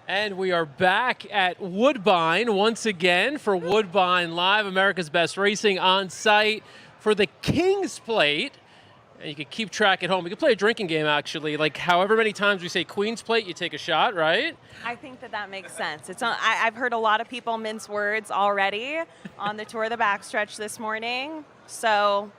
And we are back at Woodbine once again for Woodbine Live, America's Best Racing on site for the King's Plate. And you can keep track at home. We can play a drinking game, actually. Like, however many times we say Queen's Plate, you take a shot, right? I think that makes sense. I've heard a lot of people mince words already on the Tour of the Backstretch this morning. So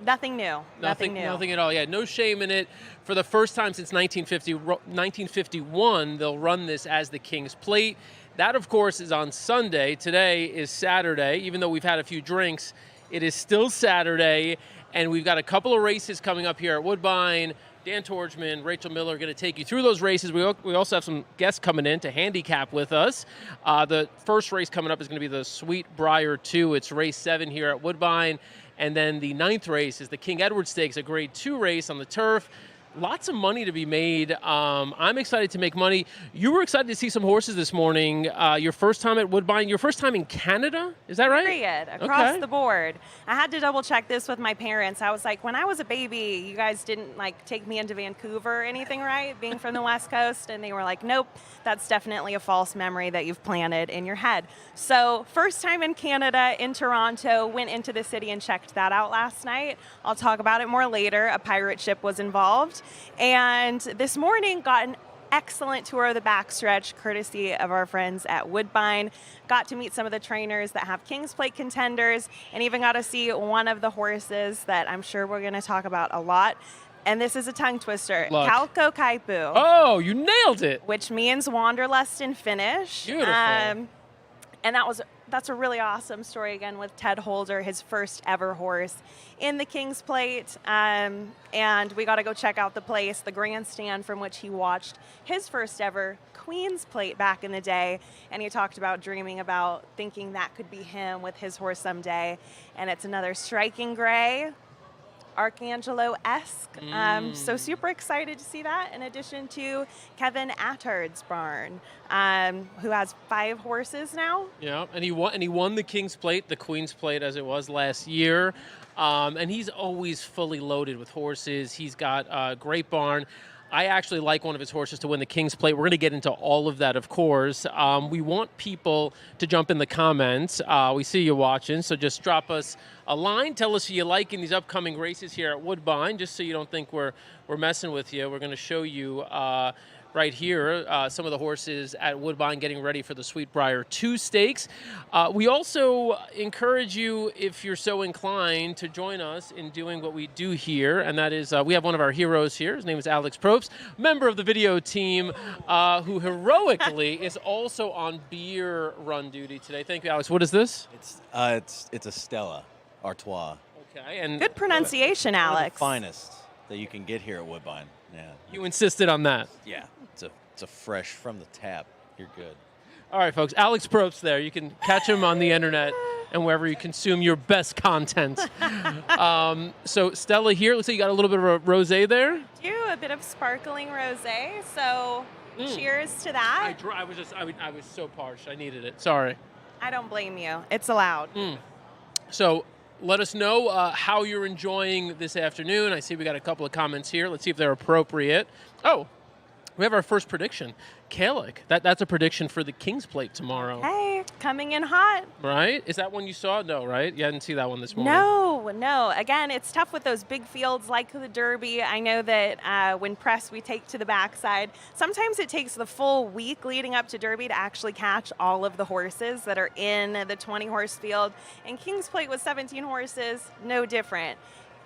nothing new. Nothing new. Nothing at all. Yeah, no shame in it. For the first time since 1951, they'll run this as the King's Plate. That, of course, is on Sunday. Today is Saturday. Even though we've had a few drinks, it is still Saturday. And we've got a couple of races coming up here at Woodbine. Dan Tordjman, Rachel Miller are going to take you through those races. We also have some guests coming in to handicap with us. The first race coming up is going to be the Sweet Briar 2. It's race 7 here at Woodbine. And then the 9th race is the King Edward Stakes, a Grade 2 race on the turf. Lots of money to be made. I'm excited to make money. You were excited to see some horses this morning. Your first time at Woodbine, your first time in Canada, is that right? Period, across the board. I had to double check this with my parents. I was like, when I was a baby, you guys didn't like take me into Vancouver or anything, right? Being from the West Coast. And they were like, nope, that's definitely a false memory that you've planted in your head. So first time in Canada, in Toronto, went into the city and checked that out last night. I'll talk about it more later. A pirate ship was involved. And this morning got an excellent tour of the backstretch courtesy of our friends at Woodbine. Got to meet some of the trainers that have King's Plate contenders and even got to see one of the horses that I'm sure we're going to talk about a lot. And this is a tongue twister. Calco Kaipu. Oh, you nailed it. Which means Wanderlust in Finnish. Beautiful. And that's a really awesome story, again, with Ted Holder, his first ever horse in the King's Plate. And we got to go check out the place, the grandstand from which he watched his first ever Queen's Plate back in the day. And he talked about dreaming about thinking that could be him with his horse someday. And it's another striking gray, Arcangelo-esque. So super excited to see that, in addition to Kevin Attard's barn, who has 5 horses now. Yeah, and he won the King's Plate, the Queen's Plate as it was last year. And he's always fully loaded with horses. He's got a great barn. I actually like one of his horses to win the King's Plate. We're going to get into all of that, of course. We want people to jump in the comments. We see you watching, so just drop us a line. Tell us who you like in these upcoming races here at Woodbine, just so you don't think we're messing with you. We're going to show you right here some of the horses at Woodbine getting ready for the Sweet Briar 2 Stakes. We also encourage you, if you're so inclined, to join us in doing what we do here, and that is we have one of our heroes here. His name is Alex Probst, member of the video team, who heroically is also on beer run duty today. Thank you, Alex. What is this? It's a Stella Artois. Okay, and good pronunciation, one Alex. of the finest that you can get here at Woodbine. Yeah. You insisted on that. Yeah. It's a fresh from the tap. You're good. All right, folks. Alex Probst there. You can catch him on the internet and wherever you consume your best content. So Stella here. Looks like you got a little bit of a rosé there. A bit of sparkling rosé. So cheers to that. I was so parched. I needed it. Sorry. I don't blame you. It's allowed. So let us know how you're enjoying this afternoon. I see we got a couple of comments here. Let's see if they're appropriate. Oh, we have our first prediction. Kalik. That's a prediction for the King's Plate tomorrow. Hey, coming in hot. Right? Is that one you saw? No, right? You didn't see that one this morning. No. Again, it's tough with those big fields like the Derby. I know that when pressed, we take to the backside. Sometimes it takes the full week leading up to Derby to actually catch all of the horses that are in the 20-horse field. And King's Plate with 17 horses, no different.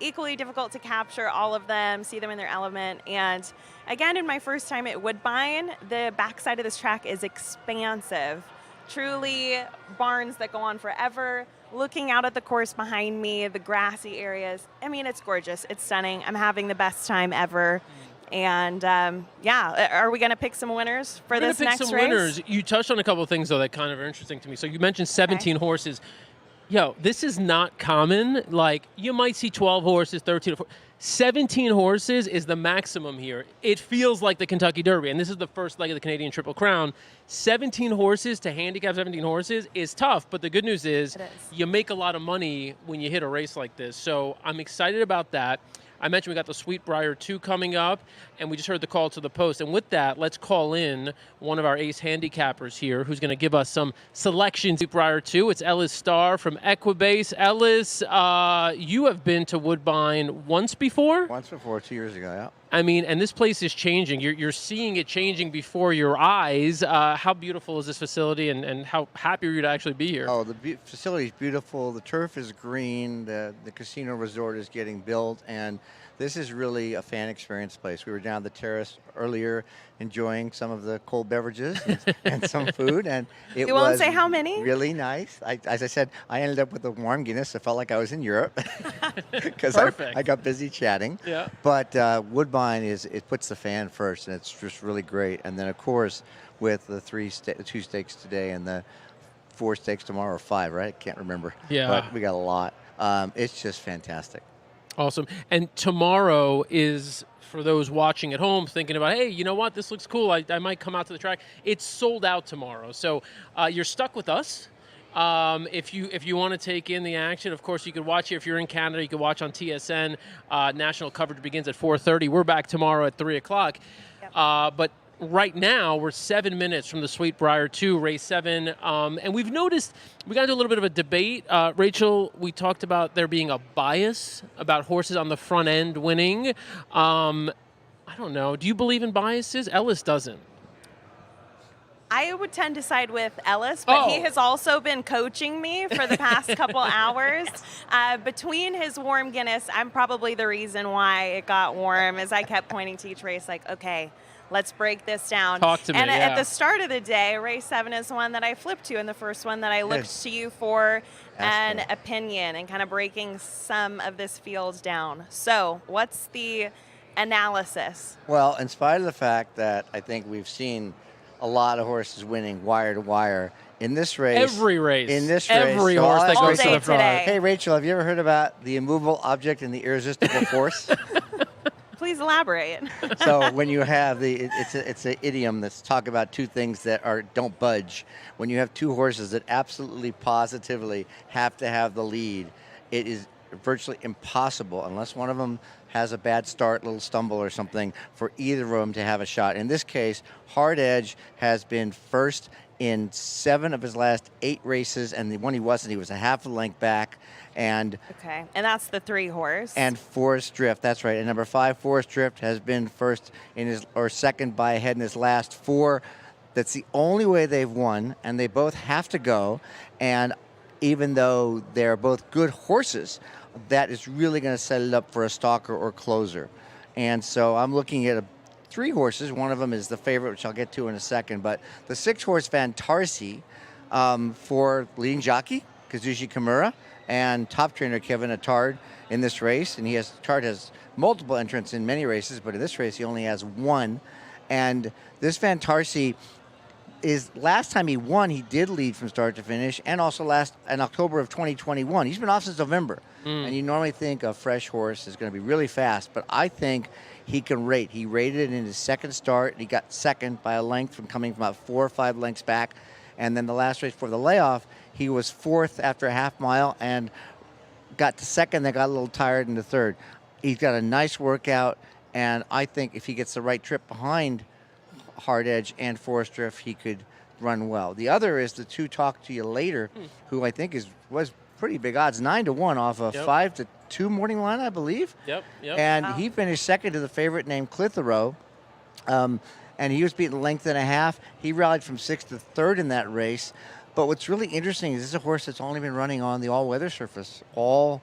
Equally difficult to capture all of them, see them in their element. And again, in my first time at Woodbine, the backside of this track is expansive. Truly barns that go on forever. Looking out at the course behind me, the grassy areas. I mean, it's gorgeous. It's stunning. I'm having the best time ever. And are we going to pick some winners for this next race? Winners. You touched on a couple of things, though, that kind of are interesting to me. So you mentioned 17 horses. Yo, this is not common. Like, you might see 12 horses, 13 or 14. 17 horses is the maximum here. It feels like the Kentucky Derby, and this is the first leg of the Canadian Triple Crown. 17 horses to handicap 17 horses is tough, but the good news is you make a lot of money when you hit a race like this. So I'm excited about that. I mentioned we got the Sweet Briar 2 coming up, and we just heard the call to the post. And with that, let's call in one of our ace handicappers here who's going to give us some selections. Sweet Briar 2, it's Ellis Starr from Equibase. Ellis, you have been to Woodbine once before? Once before, 2 years ago, yeah. I mean, and this place is changing. You're seeing it changing before your eyes. How beautiful is this facility, and how happy are you to actually be here? Oh, the facility is beautiful. The turf is green. The casino resort is getting built, and this is really a fan experience place. We were down the terrace earlier enjoying some of the cold beverages and some food, and it You was won't say how many? really nice. As I said, I ended up with a warm Guinness. I felt like I was in Europe because Perfect. I got busy chatting. Yeah. But Woodbine it puts the fan first, and it's just really great. And then, of course, with the two steaks today and the 4 steaks tomorrow, or 5, right? I can't remember. Yeah. But we got a lot. It's just fantastic. Awesome. And tomorrow is, for those watching at home thinking about, hey, you know what, this looks cool, I might come out to the track. It's sold out tomorrow. So you're stuck with us. If you want to take in the action, of course, you could watch here. If you're in Canada, you can watch on TSN. National coverage begins at 4:30. We're back tomorrow at 3 o'clock. Yep. But right now, we're 7 minutes from the Sweet Briar 2, race 7. And we've noticed, we got into a little bit of a debate. Rachel, we talked about there being a bias about horses on the front end winning. I don't know. Do you believe in biases? Ellis doesn't. I would tend to side with Ellis, but he has also been coaching me for the past couple hours. Between his warm Guinness, I'm probably the reason why it got warm, as I kept pointing to each race like, okay, let's break this down. Talk to me, and yeah. at the start of the day, race 7 is one that I flipped to, and the first one that I looked to you for an opinion and kind of breaking some of this field down. So what's the analysis? Well, in spite of the fact that I think we've seen a lot of horses winning wire to wire in this race. Every race. In this Every race. horse that All goes to day the front. today. Hey, Rachel, have you ever heard about the immovable object and the irresistible force? Please elaborate. So when you have it's an idiom that's talk about two things that don't budge. When you have two horses that absolutely positively have to have the lead, it is virtually impossible, unless one of them has a bad start, little stumble or something, for either of them to have a shot. In this case, Hard Edge has been first in 7 of his last 8 races, and the one he was a half a length back. And Okay, and that's the 3 horse. And Forest Drift, that's right. And number 5, Forest Drift, has been first or second by a head in his last 4. That's the only way they've won, and they both have to go. And even though they're both good horses, that is really going to set it up for a stalker or closer. And so I'm looking at 3 horses. One of them is the favorite, which I'll get to in a second. But the 6-horse Van Tarsi for leading jockey, Kazushi Kimura, and top trainer Kevin Attard in this race. And Attard has multiple entrants in many races, but in this race he only has 1. And this Van Tarsi last time he won, he did lead from start to finish, and also in October of 2021. He's been off since November. And you normally think a fresh horse is going to be really fast, but I think he can rate. He rated it in his second start. He got second by a length from coming from about 4 or 5 lengths back. And then the last race before the layoff, he was 4th after a half mile and got to second, then got a little tired in the third. He's got a nice workout, and I think if he gets the right trip behind Hard Edge and Forest Drift, he could run well. The other is the 2 Talk to You Later, who I think was pretty big odds, 9-1 off a 5-2 morning line, I believe. Yep. And he finished second to the favorite named Clitheroe. And he was beaten length and a half. He rallied from 6th to 3rd in that race. But what's really interesting is this is a horse that's only been running on the all-weather surface all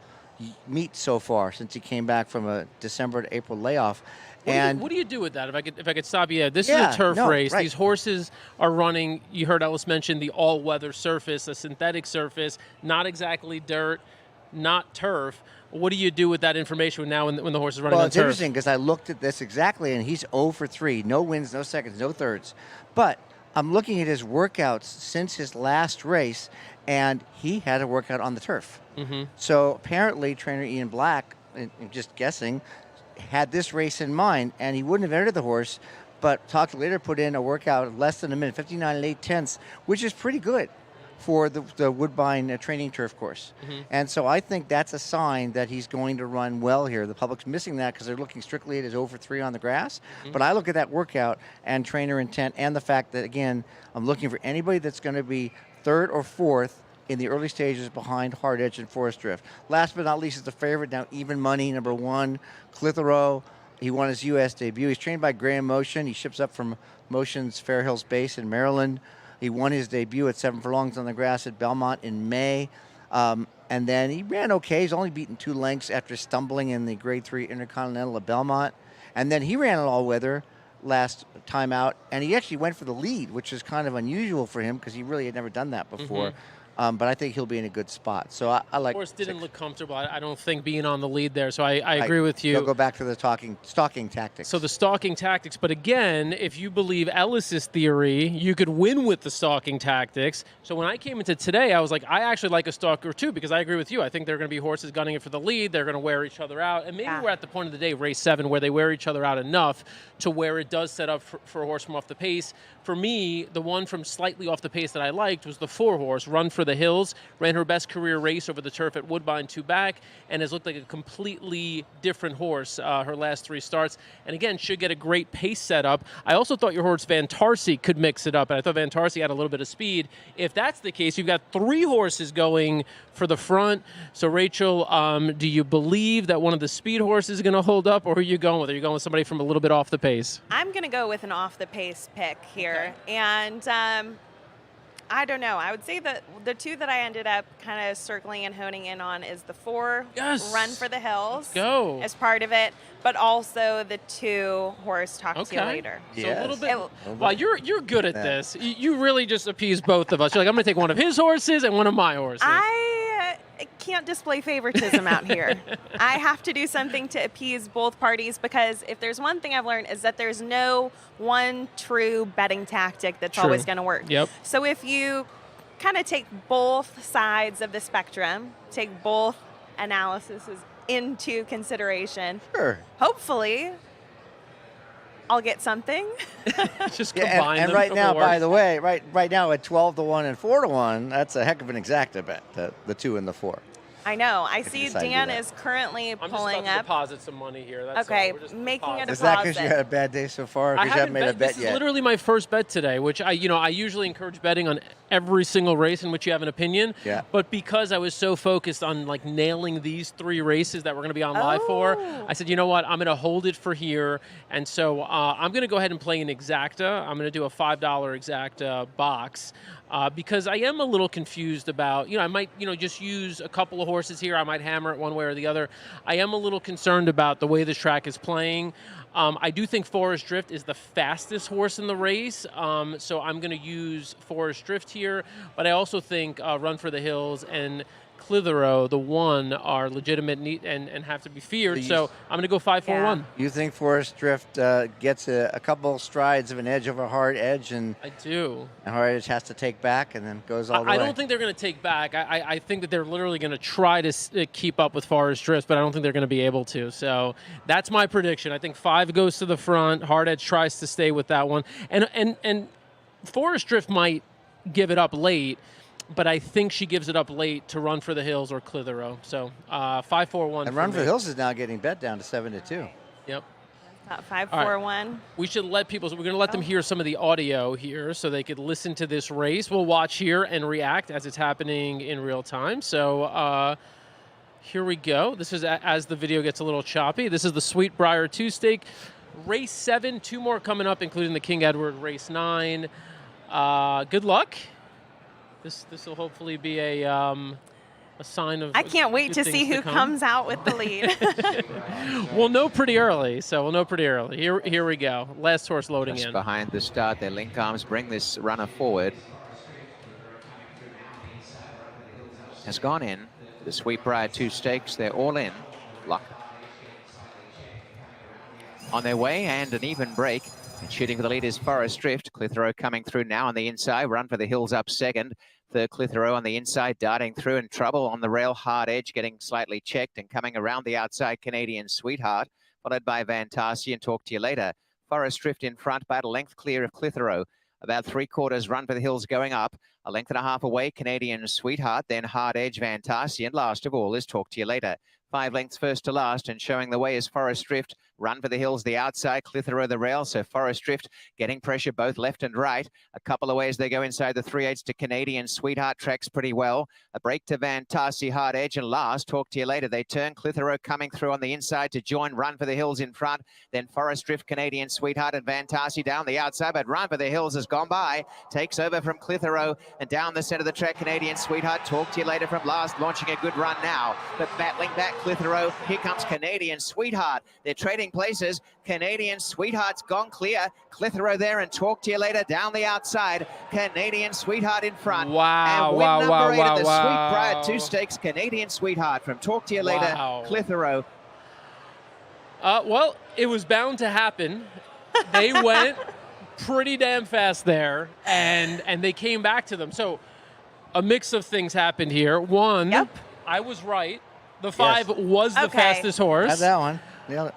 meet so far since he came back from a December to April layoff. What do you do with that? If I could stop you, this is a turf race. Right. These horses are running. You heard Ellis mention the all-weather surface, a synthetic surface, not exactly dirt, not turf. What do you do with that information now when the horse is running on turf? Well, it's interesting because I looked at this exactly, and he's 0 for 3. No wins, no seconds, no thirds. But I'm looking at his workouts since his last race, and he had a workout on the turf. Mm-hmm. So apparently trainer Ian Black, I'm just guessing, had this race in mind, and he wouldn't have entered the horse, but Talk Later put in a workout of less than a minute, 59 and 8/10, which is pretty good. for the Woodbine training turf course. And so I think that's a sign that he's going to run well here. The public's missing that because they're looking strictly at his over 3 on the grass. But I look at that workout and trainer intent and the fact that, again, I'm looking for anybody that's going to be 3rd or 4th in the early stages behind Hard Edge and Forest Drift. Last but not least is the favorite, now even money, number 1, Clitheroe. He won his U.S. debut. He's trained by Graham Motion. He ships up from Motion's Fair Hills base in Maryland. He won his debut at 7 furlongs on the grass at Belmont in May. And then he ran okay. He's only beaten 2 lengths after stumbling in the Grade 3 Intercontinental at Belmont. And then he ran an all-weather last time out, and he actually went for the lead, which is kind of unusual for him because he really had never done that before. But I think he'll be in a good spot. So I like. Of course, didn't look comfortable. I don't think being on the lead there. So I agree with you. They'll go back to the stalking tactics. So the stalking tactics. But again, if you believe Ellis's theory, you could win with the stalking tactics. So when I came into today, I was like, I actually like a stalker too because I agree with you. I think there are going to be horses gunning it for the lead. They're going to wear each other out. And maybe we're at the point of the day, race 7, where they wear each other out enough to where it does set up for a horse from off the pace. For me, the one from slightly off the pace that I liked was the 4 horse, Run for the Hills. Ran her best career race over the turf at Woodbine 2 back and has looked like a completely different horse her last 3 starts. And again, should get a great pace setup. I also thought your horse Van Tarsi could mix it up, and I thought Van Tarsi had a little bit of speed. If that's the case, you've got 3 horses going for the front. So Rachel, do you believe that one of the speed horses is going to hold up, or who are you going with? Are you going with somebody from a little bit off the pace? I'm going to go with an off-the-pace pick here. Okay. And I don't know. I would say that the 2 that I ended up kind of circling and honing in on is the 4, Run for the Hills, as part of it, but also the 2 horse Talk to You Later. Yes. So a little bit. Wow, you're good at this. You really just appease both of us. You're like, I'm going to take one of his horses and one of my horses. I can't display favoritism out here. I have to do something to appease both parties because if there's one thing I've learned is that there's no one true betting tactic that's always going to work. Yep. So if you kind of take both sides of the spectrum, take both analyses into consideration, hopefully I'll get something. Just combine them. And right now, by the way, right now at 12-1 and 4-1, that's a heck of an exacta bet, the 2 and the 4. I know. I see Dan is currently pulling I'm just about to up. deposit some money here. That's okay, all. making a deposit. Is that because you had a bad day so far? Because you haven't made a bet yet? This is literally my first bet today, which I usually encourage betting on every single race in which you have an opinion. Yeah. But because I was so focused on like nailing these 3 races that we're going to be on live for, I said, you know what? I'm going to hold it for here. And so I'm going to go ahead and play an exacta. I'm going to do a $5 exacta box. Because I am a little confused about, I might, just use a couple of horses here. I might hammer it one way or the other. I am a little concerned about the way this track is playing. I do think Forest Drift is the fastest horse in the race, so I'm going to use Forest Drift here. But I also think Run for the Hills and Clitheroe, the 1, are legitimate and have to be feared. So I'm going to go 5-4-1. You think Forest Drift gets a couple strides of an edge over Hard Edge, and I do. And Hard Edge has to take back and then goes all the way. I don't think they're going to take back. I think that they're literally going to try to keep up with Forest Drift, but I don't think they're going to be able to. So that's my prediction. I think 5 goes to the front. Hard Edge tries to stay with that one, and Forest Drift might give it up late. But I think she gives it up late to Run for the Hills or Clitheroe. So 5-4-1. And Run for the Hills is now getting bet down to 7-2. Yep. 5-4-1. Right. We should let people. So we're going to let them hear some of the audio here, so they could listen to this race. We'll watch here and react as it's happening in real time. So here we go. This is as the video gets a little choppy. This is the Sweet Briar 2 stake, race 7. 2 more coming up, including the King Edward race 9. Good luck. This will hopefully be a sign of. I can't wait to see who comes out with the lead. We'll know pretty early. Here we go. Last horse loading in. Behind the start, their link arms bring this runner forward. Has gone in. The Sweet Briar 2 stakes, they're all in. Luck. On their way, and an even break. And shooting for the lead is Forest Drift. Clitheroe coming through now on the inside. Run for the Hills up second. Third, Clitheroe on the inside, darting through in trouble on the rail. Hard Edge getting slightly checked and coming around the outside. Canadian Sweetheart, followed by Van Tarsi and Talk to You Later. Forest Drift in front, about a length clear of Clitheroe. About 3/4 Run for the Hills going up. A length and a half away, Canadian Sweetheart, then Hard Edge, Vantassi, and last of all is Talk to You Later. 5 lengths first to last, and showing the way is Forest Drift. Run for the Hills, the outside, Clitheroe the rail, so Forest Drift getting pressure both left and right. A couple of ways they go inside the 3/8 to Canadian Sweetheart, tracks pretty well. A break to Vantassi, Hard Edge, and last, Talk to You Later. They turn, Clitheroe coming through on the inside to join Run for the Hills in front. Then Forest Drift, Canadian Sweetheart, and Vantassi down the outside, but Run for the Hills has gone by, takes over from Clitheroe, and down the centre of the track, Canadian Sweetheart, Talk to You Later from last, launching a good run now, but battling back Clitheroe. Here comes Canadian Sweetheart. They're trading places. Canadian Sweetheart's gone clear. Clitheroe there, and Talk to You Later down the outside. Canadian Sweetheart in front. Wow, and win wow, number wow, 8 wow, of the wow. Sweet Briar 2 Stakes, Canadian Sweetheart from Talk to You Later, Wow. Clitheroe. Well, it was bound to happen. They went pretty damn fast there, and they came back to them. So a mix of things happened here. One, Yep. I was right. The 5 was the Okay. fastest horse. Had that one. Yeah.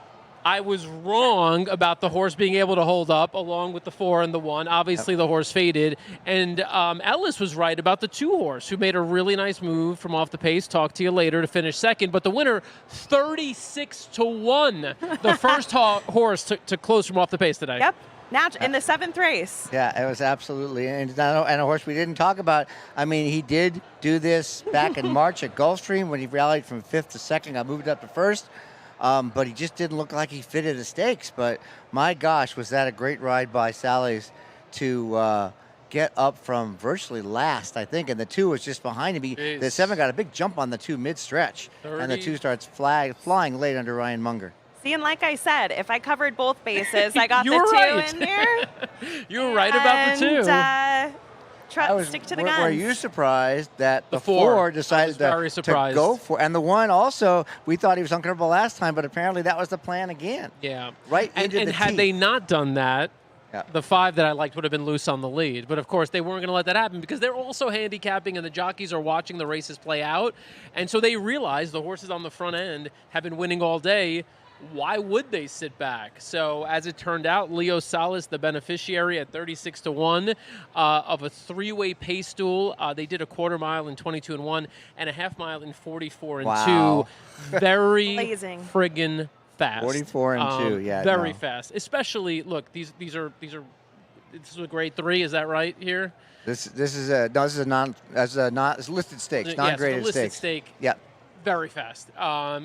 I was wrong about the horse being able to hold up along with the 4 and the 1. Obviously, the horse faded. And Ellis was right about the 2 horse, who made a really nice move from off the pace. Talk to You Later to finish second. But the winner, 36-1, the first horse to close from off the pace today. Yep. In the 7th race. Yeah, it was absolutely, and a horse we didn't talk about. I mean, he did do this back in March at Gulfstream when he rallied from 5th to 2nd, got moved up to 1st, but he just didn't look like he fitted the stakes. But my gosh, was that a great ride by Sally's to get up from virtually last, I think, and the 2 was just behind him. The 7 got a big jump on the 2 mid-stretch, and the 2 starts flying late under Ryan Munger. See, and like I said, if I covered both bases, I got the You were 2 right. in here. You were right about the 2. Stick to the guns. Were you surprised that the 4 4 decided I was very to surprised. go for, and the 1 also, we thought he was uncomfortable last time, but apparently that was the plan again. Yeah. Right And, into and the had teeth. they not done that, Yeah. the 5 that I liked would have been loose on the lead. But of course, they weren't going to let that happen because they're also handicapping and the jockeys are watching the races play out. And so they realize the horses on the front end have been winning all day. Why would they sit back? So as it turned out, Leo Salas, the beneficiary at 36-1 of a 3-way pace duel. They did a 1/4 mile in 22-1 and a 1/2 mile in 44-2. Wow. Very Amazing. friggin' fast. 44-2, yeah. Very no. fast. Especially, look, these are this is a grade 3. Is that right here? This is a it's listed stakes, Yes, non-graded the listed stakes. stake. Yeah. Very fast.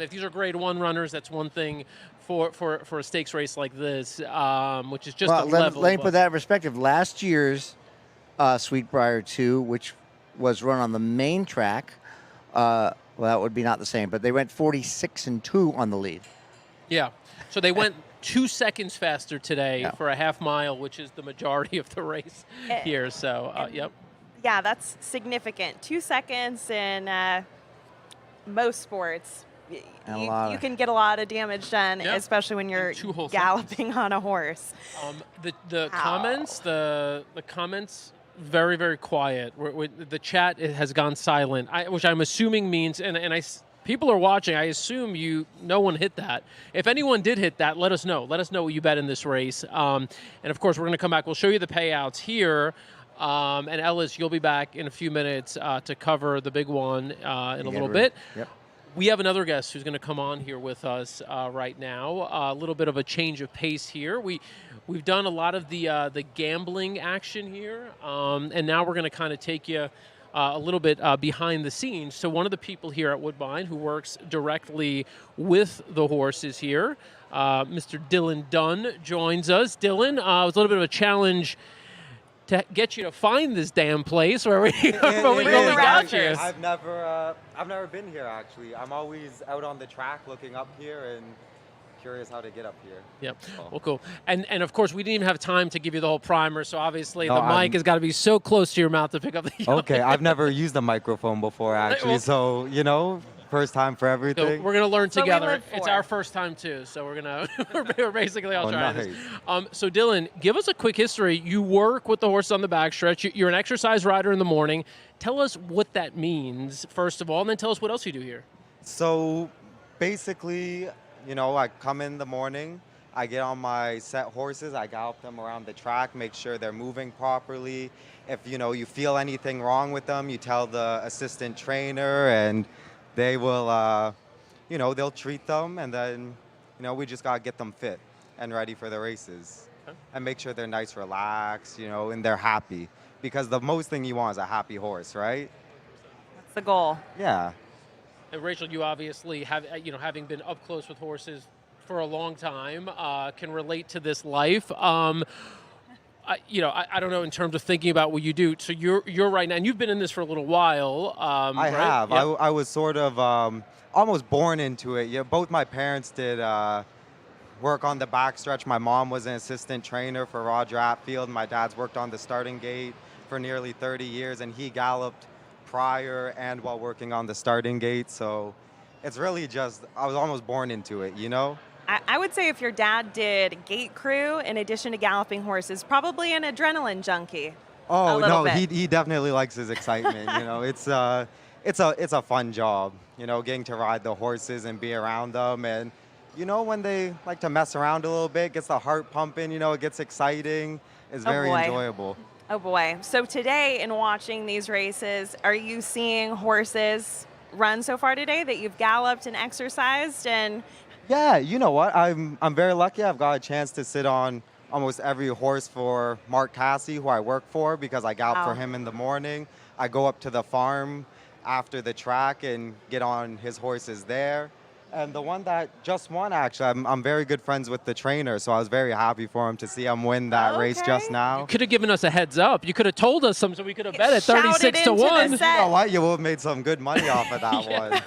If these are grade 1 runners, that's one thing for a stakes race like this, which is just a level. Let me put that in perspective. Last year's Sweet Briar 2, which was run on the main track, well, that would be not the same, but they went 46-2 on the lead. Yeah. So they went 2 seconds faster today Yeah. for a 1/2 mile, which is the majority of the race here. So, yep. Yeah, that's significant. 2 seconds in most sports. And You can get a lot of damage done, Yep. especially when you're 2 whole galloping on a horse. The comments, the comments, very, very quiet. The chat has gone silent, which I'm assuming means, people are watching. I assume no one hit that. If anyone did hit that, let us know. Let us know what you bet in this race. And of course, we're going to come back. We'll show you the payouts here. And Ellis, you'll be back in a few minutes to cover the big one in a little bit. Yep. We have another guest who's going to come on here with us right now. A little bit of a change of pace here. We've done a lot of the gambling action here, and now we're going to kind of take you a little bit behind the scenes. So one of the people here at Woodbine who works directly with the horses here, Mr. Dylan Dunn, joins us. Dylan, it was a little bit of a challenge to get you to find this damn place where we got you. I've never been here actually. I'm always out on the track looking up here and curious how to get up here. Yep. Oh. Well, cool. And of course, we didn't even have time to give you the whole primer, so obviously No, the mic I'm- has got to be so close to your mouth to pick up the Okay, I've never used a microphone before actually, so first time for So everything. we're gonna learn That's what we together. live It's for. our first time too, so we're gonna we're basically all Oh, trying nice. this. So Dylan, give us a quick history. You work with the horses on the backstretch. You're an exercise rider in the morning. Tell us what that means first of all, and then tell us what else you do here. So basically, I come in the morning, I get on my set horses, I gallop them around the track, make sure they're moving properly. If you feel anything wrong with them, you tell the assistant trainer, and they will, they'll treat them, and then, we just gotta get them fit and ready for the races, and make sure they're nice, relaxed, and they're happy, because the most thing you want is a happy horse, right? That's the goal. Yeah. And Rachel, you obviously have, having been up close with horses for a long time, can relate to this life. I don't know in terms of thinking about what you do. So you're right now, and you've been in this for a little while. I right? have. Yeah. I was sort of almost born into it. Yeah, both my parents did work on the backstretch. My mom was an assistant trainer for Roger Atfield. My dad's worked on the starting gate for nearly 30 years, and he galloped prior and while working on the starting gate. So it's really just, I was almost born into it, I would say if your dad did gate crew in addition to galloping horses, probably an adrenaline junkie. Oh little no, bit. he definitely likes his excitement. It's a fun job. Getting to ride the horses and be around them, and when they like to mess around a little bit, gets the heart pumping. It gets exciting. It's very boy. enjoyable. Oh boy. So today, in watching these races, are you seeing horses run so far today that you've galloped and exercised? And Yeah, you know what? I'm very lucky. I've got a chance to sit on almost every horse for Mark Cassie, who I work for, because I gallop Wow. for him in the morning. I go up to the farm after the track and get on his horses there. And the one that just won, actually, I'm very good friends with the trainer, so I was very happy for him to see him win that race Okay. just now. Could have given us a heads up. You could have told us something, so we could have bet at Shout it 36 to into the 1. set. You know what? You will have made some good money off of that one.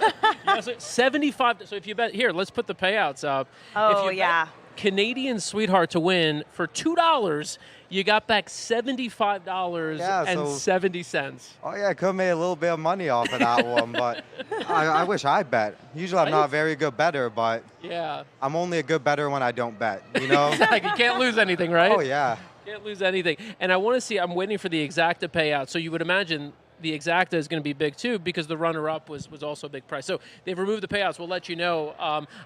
Yeah, so 75. So if you bet here, let's put the payouts up. Oh, if you yeah. Bet Canadian Sweetheart to win for $2, you got back $75.70. Oh yeah, I could have made a little bit of money off of that one, but I wish I bet. Usually I'm not a very good bettor, but Yeah. I'm only a good bettor when I don't bet, Like you can't lose anything, right? Oh yeah. Can't lose anything. And I want to see, I'm waiting for the exacta payout. So you would imagine the exacta is going to be big too, because the runner-up was also a big price. So they've removed the payouts. We'll let you know.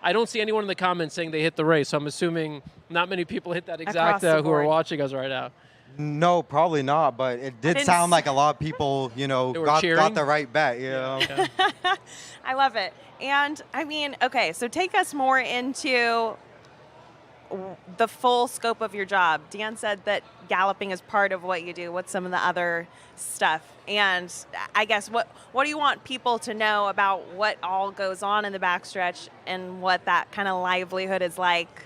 I don't see anyone in the comments saying they hit the race, so I'm assuming not many people hit that Across the exacta who are board. watching us right now. No, probably not, but it did didn't sound like a lot of people, were got cheering? the right bet, Yeah. I love it. And I mean, okay, so take us more into the full scope of your job. Dan said that galloping is part of what you do. What's some of the other stuff? And I guess what do you want people to know about what all goes on in the backstretch and what that kind of livelihood is like,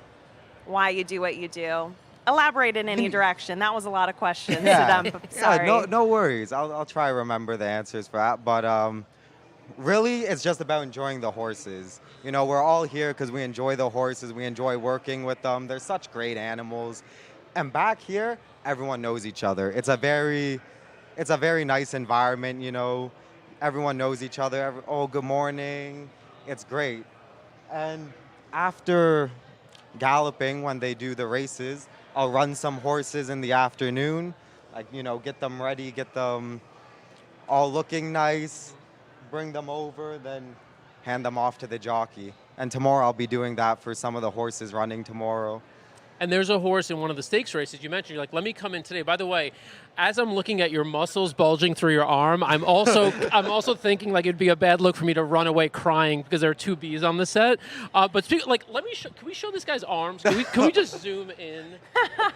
why you do what you do? Elaborate in any direction. That was a lot of questions to them. Sorry. Yeah, no worries. I'll try to remember the answers for that, but really, it's just about enjoying the horses. We're all here because we enjoy the horses. We enjoy working with them. They're such great animals. And back here, everyone knows each other. It's a very nice environment, Everyone knows each other. Oh, good morning. It's great. And after galloping, when they do the races, I'll run some horses in the afternoon, get them ready, get them all looking nice, bring them over, then hand them off to the jockey. And tomorrow I'll be doing that for some of the horses running tomorrow. And there's a horse in one of the stakes races you mentioned. You're like, let me come in today. By the way, as I'm looking at your muscles bulging through your arm, I'm also thinking like it'd be a bad look for me to run away crying because there are two bees on the set. But let me can we show this guy's arms? Can we just zoom in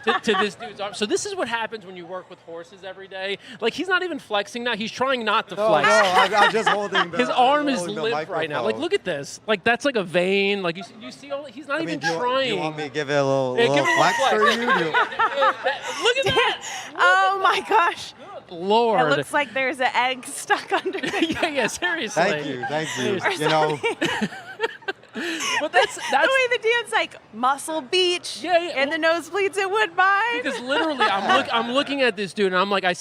to this dude's arm? So this is what happens when you work with horses every day. Like he's not even flexing now. He's trying not to flex. No, I'm just holding the His arm is holding the limp right now. Like microphone. look at this. Like that's like a vein. Like you see all. He's not even Do trying. you want me to give it a little, Yeah, give it a flex flex. for you? Look at that. Oh my gosh. Lord. It looks like there's an egg stuck underneath. yeah, seriously. Thank you. But that's The way the Dan's like Muscle Beach Yeah, and the nosebleeds at Woodbine. because literally I'm looking at this dude and I'm like I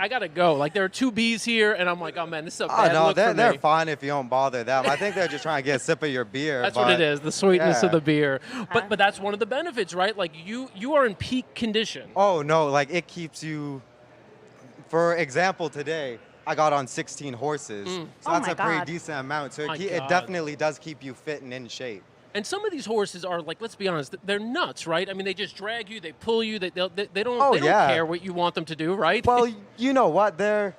gotta go. Like there are two bees here and I'm like, oh man, this is a Oh bad no, look for they're me. fine if you don't bother them. I think they're just trying to get a sip of your beer. That's what it is, the sweetness of yeah. the beer. But that's one of the benefits, right? Like you are in peak condition. Oh no, like it keeps you. For example, today I got on 16 horses, so Oh that's my a pretty God. decent amount. So My it God. definitely does keep you fit and in shape. And some of these horses are like, let's be honest, they're nuts, right? I mean, they just drag you, they pull you, they don't care what you want them to do, right? Well, you know what? Their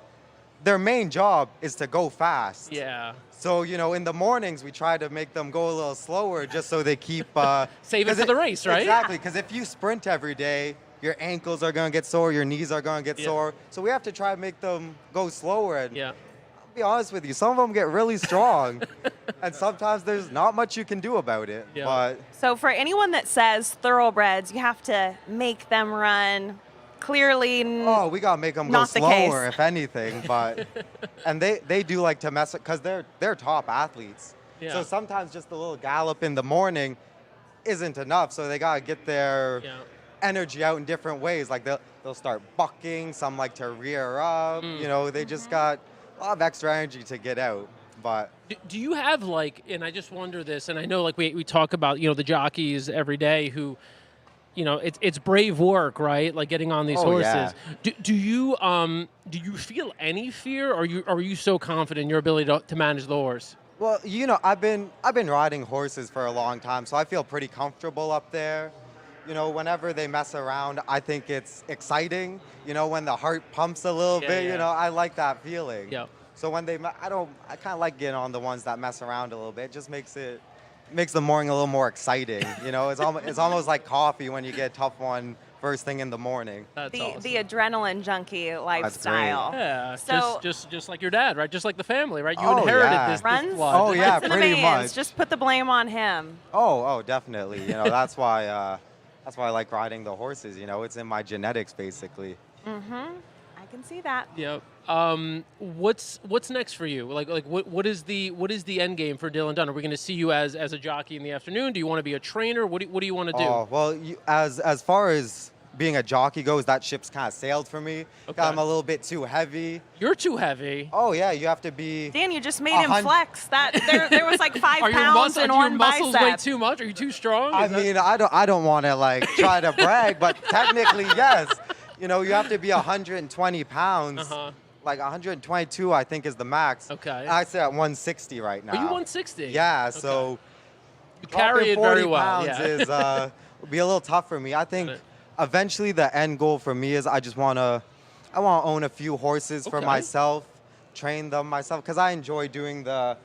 main job is to go fast. Yeah. So, in the mornings we try to make them go a little slower just so they keep Save it for the race, right? Exactly, because if you sprint every day, your ankles are going to get sore, your knees are going to get sore. So we have to try to make them go slower. And I'll be honest with you, some of them get really strong, and sometimes there's not much you can do about it. Yeah. But So for anyone that says thoroughbreds, you have to make them run. Clearly, we got to make them go not the case. slower, if anything. But and they do like to mess it because they're top athletes. Yeah. So sometimes just a little gallop in the morning isn't enough. So they got to get their energy out in different ways. Like they'll start bucking. Some like to rear up. They just got a lot of extra energy to get out. But do you have and I just wonder this, and I know we talk about the jockeys every day who, it's brave work, right? Like getting on these horses. Yeah. Do you feel any fear, or are you so confident in your ability to manage the horse? Well, I've been riding horses for a long time, so I feel pretty comfortable up there. Whenever they mess around, I think it's exciting. When the heart pumps a little bit, I like that feeling. Yeah. So when I kind of like getting on the ones that mess around a little bit. It just makes the morning a little more exciting. It's almost like coffee when you get a tough one first thing in the morning. That's awesome. The adrenaline junkie lifestyle. Yeah, So just like your dad, right? Just like the family, right? You inherited this runs. blood. Oh yeah, Runs in the pretty veins. much. Just put the blame on him. Oh, definitely. That's why I like riding the horses. It's in my genetics basically. I can see that. Yep. What's next for you? What is the end game for Dylan Dunn? Are we going to see you as a jockey in the afternoon? Do you want to be a trainer? What do you want to do? Oh well, as far as being a jockey goes, that ship's kind of sailed for me. Okay. I'm a little bit too heavy. You're too heavy. Oh yeah, you have to be. Dan, you just made him flex. That there was like 5 pounds in Are one your muscles way bicep. too much? Are you too strong? I don't want to try to brag, but technically yes. You have to be 120 pounds. Uh-huh. Like 122, I think, is the max. Okay. I sit at 160 right now. Are you 160? Yeah, Okay. so You carry it very 40 well. pounds Yeah. is would be a little tough for me. I think eventually the end goal for me is I want to own a few horses for Okay. myself, train them myself, because I enjoy doing the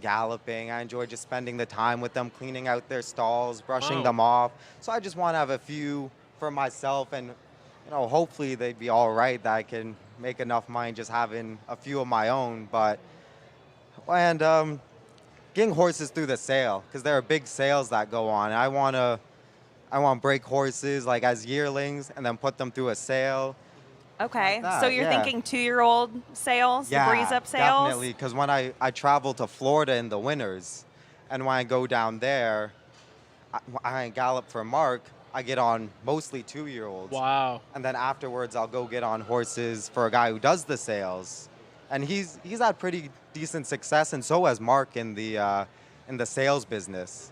galloping. I enjoy just spending the time with them, cleaning out their stalls, brushing Wow. them off. So I just want to have a few for myself, and hopefully they'd be all right that I can make enough money just having a few of my own. And getting horses through the sale, because there are big sales that go on. I want to break horses as yearlings and then put them through a sale. Okay, Like that, so you're yeah. thinking 2-year-old sales, Yeah, the breeze up sales? definitely, because when I travel to Florida in the winters, and when I go down there, I gallop for Mark, I get on mostly 2-year-olds. Wow. And then afterwards, I'll go get on horses for a guy who does the sales. And he's had pretty decent success, and so has Mark in the sales business.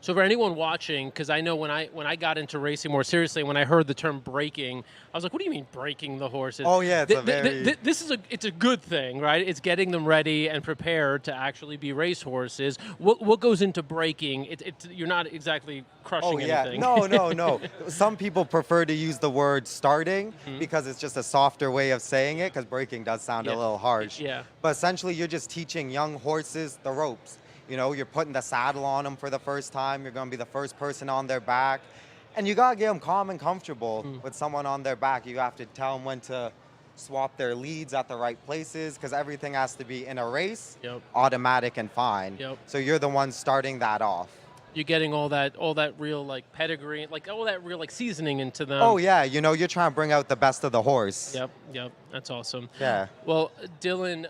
So for anyone watching, because I know when I got into racing more seriously, when I heard the term breaking, I was like, what do you mean breaking the horses? Oh yeah, it's a good thing, right? It's getting them ready and prepared to actually be race horses. What goes into breaking? You're not exactly crushing anything. No. Some people prefer to use the word starting because it's just a softer way of saying it, because breaking does sound a little harsh. Yeah. But essentially, you're just teaching young horses the ropes. You're putting the saddle on them for the first time. You're going to be the first person on their back. And you got to get them calm and comfortable with someone on their back. You have to tell them when to swap their leads at the right places, because everything has to be in a race, automatic and fine. Yep. So you're the one starting that off. You're getting all that real pedigree, all that real seasoning into them. Oh yeah, you're trying to bring out the best of the horse. Yep, that's awesome. Yeah. Well, Dylan,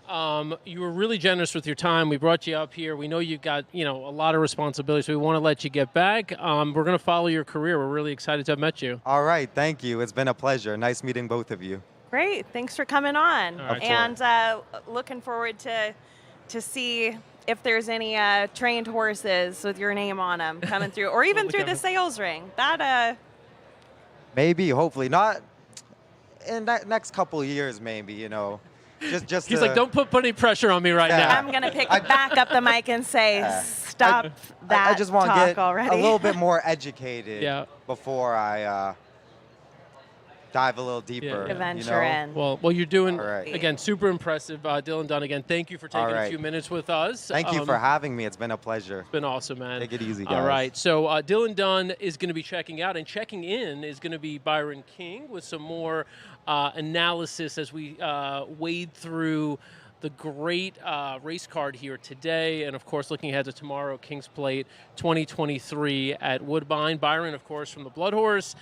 you were really generous with your time. We brought you up here. We know you've got a lot of responsibilities, so we want to let you get back. We're going to follow your career. We're really excited to have met you. All right, thank you. It's been a pleasure. Nice meeting both of you. Great, thanks for coming on. All right. And looking forward to see if there's any trained horses with your name on them coming through, or even through the sales ring. That Maybe, hopefully not in that next couple of years. Maybe Just He's like, don't put any pressure on me right now. I'm gonna pick back up the mic and say, stop that I just want to talk get already. a little bit more educated Yeah. before I dive a little deeper. yeah. Venture in. Well, you're doing, All right. again, super impressive. Dylan Dunn, again, thank you for taking All a right. few minutes with us. Thank you for having me. It's been a pleasure. It's been awesome, man. Take it easy, guys. All right, so Dylan Dunn is going to be checking out, and checking in is going to be Byron King with some more analysis as we wade through the great race card here today, and of course looking ahead to tomorrow, King's Plate 2023 at Woodbine. Byron, of course, from the Blood Horse.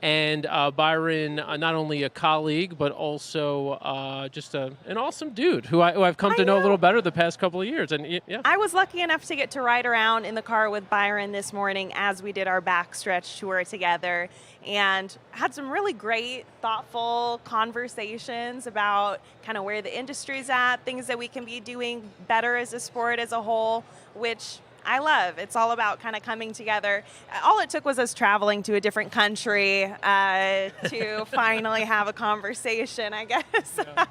And Byron, not only a colleague, but also just an awesome dude who I've come to know a little better the past couple of years. And yeah, I was lucky enough to get to ride around in the car with Byron this morning as we did our backstretch tour together, and had some really great, thoughtful conversations about kind of where the industry's at, things that we can be doing better as a sport as a whole, which I love. It's all about kind of coming together. All it took was us traveling to a different country to finally have a conversation, I guess. Yeah.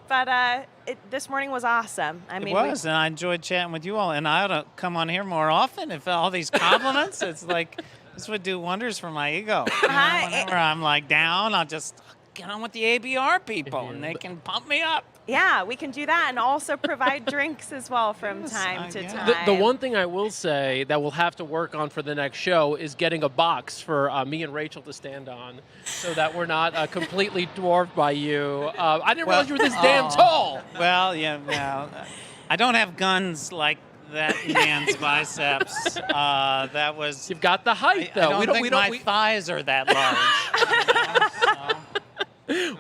But this morning was awesome. I mean, it was, and I enjoyed chatting with you all. And I ought to come on here more often. If all these compliments, it's like this would do wonders for my ego. You know, whenever I'm like down, I'll just get on with the ABR people, and they can pump me up. Yeah, we can do that and also provide drinks as well from time to time. The one thing I will say that we'll have to work on for the next show is getting a box for me and Rachel to stand on so that we're not completely dwarfed by you. I didn't realize you were this damn tall. Well, I don't have guns like that man's biceps. That was. You've got the height, though. I don't think my thighs are that large.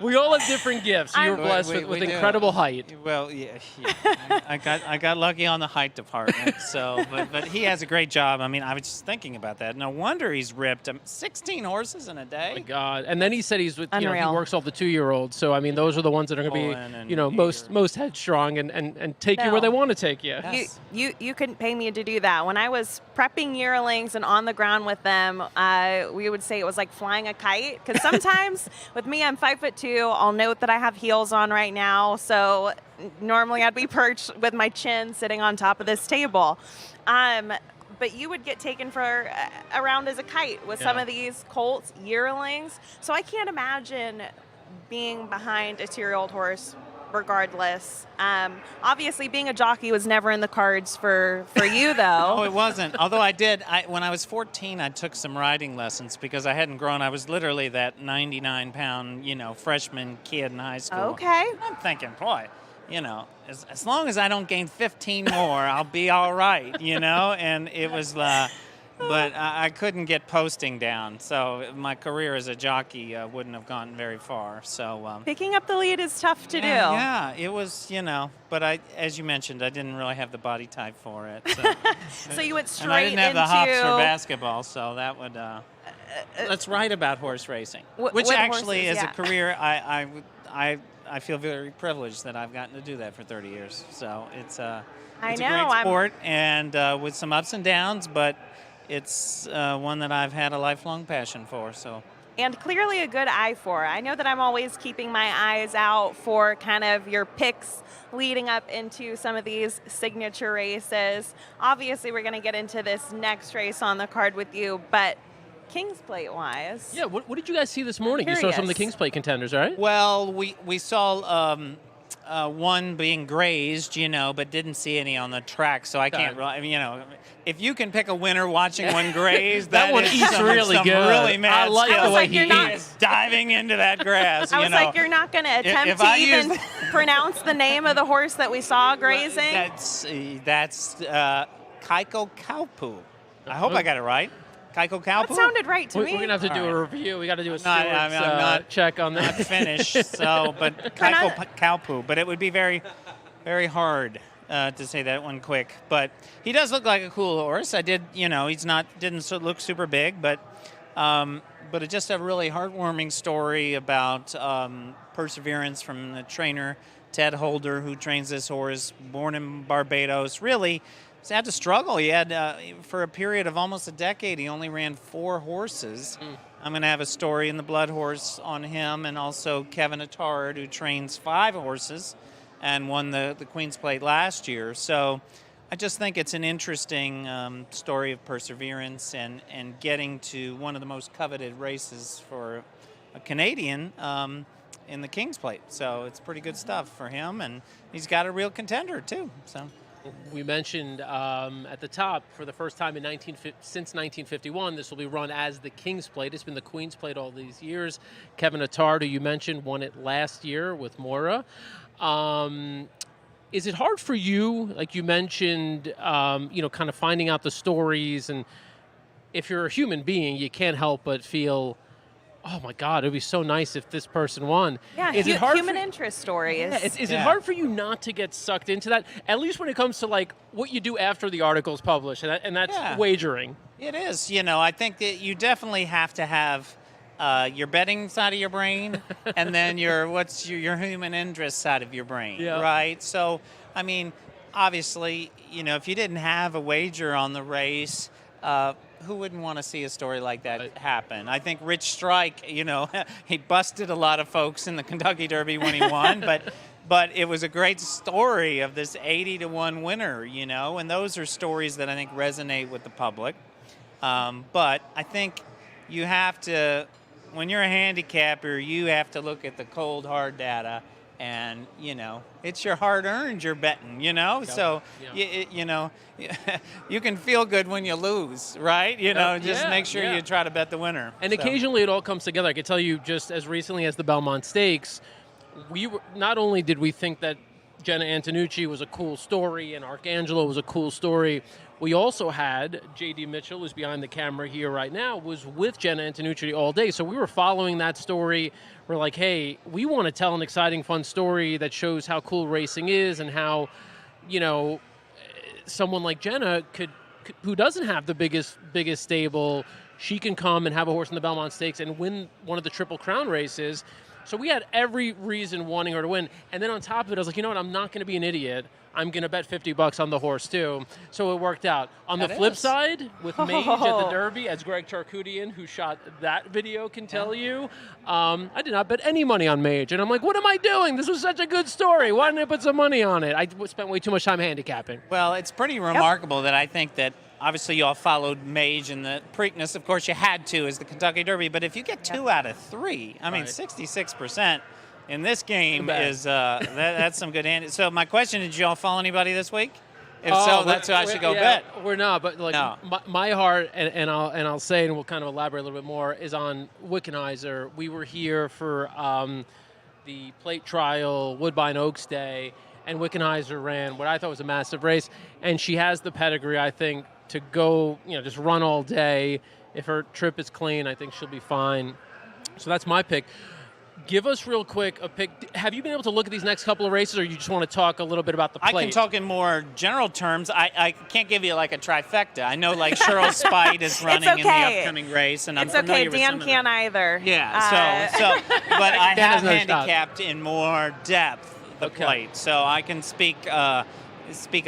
We all have different gifts. You're blessed with incredible height. Well, yeah. I got lucky on the height department. So, but he has a great job. I mean, I was just thinking about that. No wonder he's ripped. 16 horses in a day. Oh my God! And then he said he's with he Unreal. works all the 2-year-olds. So I mean, those are the ones that are going to be most headstrong and take you where they want to take you. Yes. You couldn't pay me to do that. When I was prepping yearlings and on the ground with them, we would say it was like flying a kite. Because sometimes with me, I'm 5'2". I'll note that I have heels on right now. So normally I'd be perched with my chin sitting on top of this table. But you would get taken for around as a kite with some of these colts yearlings. So I can't imagine being behind a 2-year-old horse regardless. Obviously, being a jockey was never in the cards for you, though. No, it wasn't. Although when I was 14, I took some riding lessons because I hadn't grown. I was literally that 99-pound, freshman kid in high school. Okay. I'm thinking, boy, as long as I don't gain 15 more, I'll be all right, And it was, but I couldn't get posting down. So my career as a jockey wouldn't have gone very far. So picking up the lead is tough to do. Yeah, it was, but as you mentioned, I didn't really have the body type for it. So, so you went straight and I didn't have into the hops for basketball, so that would. Let's write about horse racing, which actually, horses, as a career, I feel very privileged that I've gotten to do that for 30 years. So it's a great sport, and with some ups and downs, but it's one that I've had a lifelong passion for. So. And clearly a good eye for. I know that I'm always keeping my eyes out for kind of your picks leading up into some of these signature races. Obviously, we're going to get into this next race on the card with you, but King's Plate wise. Yeah, what did you guys see this morning? You saw some of the King's Plate contenders, right? Well, we saw one being grazed, but didn't see any on the track, so I can't really, if you can pick a winner watching one graze, that one eats really good. Really mad I like the way he is diving into that grass. I was like, you're not going to attempt to even pronounce the name of the horse that we saw grazing? That's Kaiko Kaupu. I hope I got it right. Kaiko Kaupu? That sounded right to me. We're going to have to do a review. We got to do a I'm not check on that. Not finished, but Kaiko Kaupu. But it would be very, very hard to say that one quick. But he does look like a cool horse. I did, didn't look super big, but it's just a really heartwarming story about perseverance from the trainer, Ted Holder, who trains this horse, born in Barbados. Really, he's had to struggle. He had, for a period of almost a decade, he only ran 4 horses. I'm going to have a story in the Blood Horse on him, and also Kevin Attard, who trains 5 horses and won the Queen's Plate last year. So I just think it's an interesting story of perseverance and getting to one of the most coveted races for a Canadian in the King's Plate. So it's pretty good stuff for him, and he's got a real contender too. So we mentioned at the top, for the first time since 1951, this will be run as the King's Plate. It's been the Queen's Plate all these years. Kevin Attard, who you mentioned, won it last year with Mora. Is it hard for you, like you mentioned, kind of finding out the stories, and if you're a human being, you can't help but feel, oh my God, it would be so nice if this person won. Yeah, is it hard human interest stories. Yeah, is it hard for you not to get sucked into that, at least when it comes to like what you do after the article is published, and that's wagering? It is. I think that you definitely have to have your betting side of your brain, and then your human interest side of your brain, right? So, I mean, obviously, if you didn't have a wager on the race, who wouldn't want to see a story like that happen? I think Rich Strike, he busted a lot of folks in the Kentucky Derby when he won, but it was a great story of this 80-1 winner, and those are stories that I think resonate with the public. But I think you have to, when you're a handicapper, you have to look at the cold, hard data, and, it's your hard-earned you're betting, So, you can feel good when you lose, right? Just make sure you try to bet the winner. And occasionally it all comes together. I can tell you just as recently as the Belmont Stakes, not only did we think that Jenna Antonucci was a cool story and Arcangelo was a cool story, we also had J.D. Mitchell, who's behind the camera here right now, was with Jenna Antonucci all day. So we were following that story. We're like, hey, we want to tell an exciting, fun story that shows how cool racing is and how, someone like Jenna who doesn't have the biggest stable, she can come and have a horse in the Belmont Stakes and win one of the Triple Crown races. So we had every reason wanting her to win. And then on top of it, I was like, you know what? I'm not going to be an idiot. I'm going to bet $50 on the horse, too. So it worked out. On the flip side, with Mage at the Derby, as Greg Charkoudian, who shot that video, can tell you, I did not bet any money on Mage. And I'm like, what am I doing? This was such a good story. Why didn't I put some money on it? I spent way too much time handicapping. Well, it's pretty remarkable that I think that obviously you all followed Mage in the Preakness. Of course, you had to as the Kentucky Derby. But if you get 2 out of 3, I mean, 66%. In this game is that's some good hand. So my question, did you all follow anybody this week? If so, that's who I should go bet. We're not, but my heart, and I'll say, and we'll kind of elaborate a little bit more, is on Wickenheiser. We were here for the plate trial, Woodbine Oaks Day, and Wickenheiser ran what I thought was a massive race, and she has the pedigree, I think, to go, just run all day. If her trip is clean, I think she'll be fine. So that's my pick. Give us real quick a pick. Have you been able to look at these next couple of races, or you just want to talk a little bit about the plate? I can talk in more general terms. I can't give you like a trifecta. I know like Cheryl Spite is running in the upcoming race, and I'm familiar with some of them. Dan can't either. Yeah. But I have handicapped in more depth the plate, so I can speak a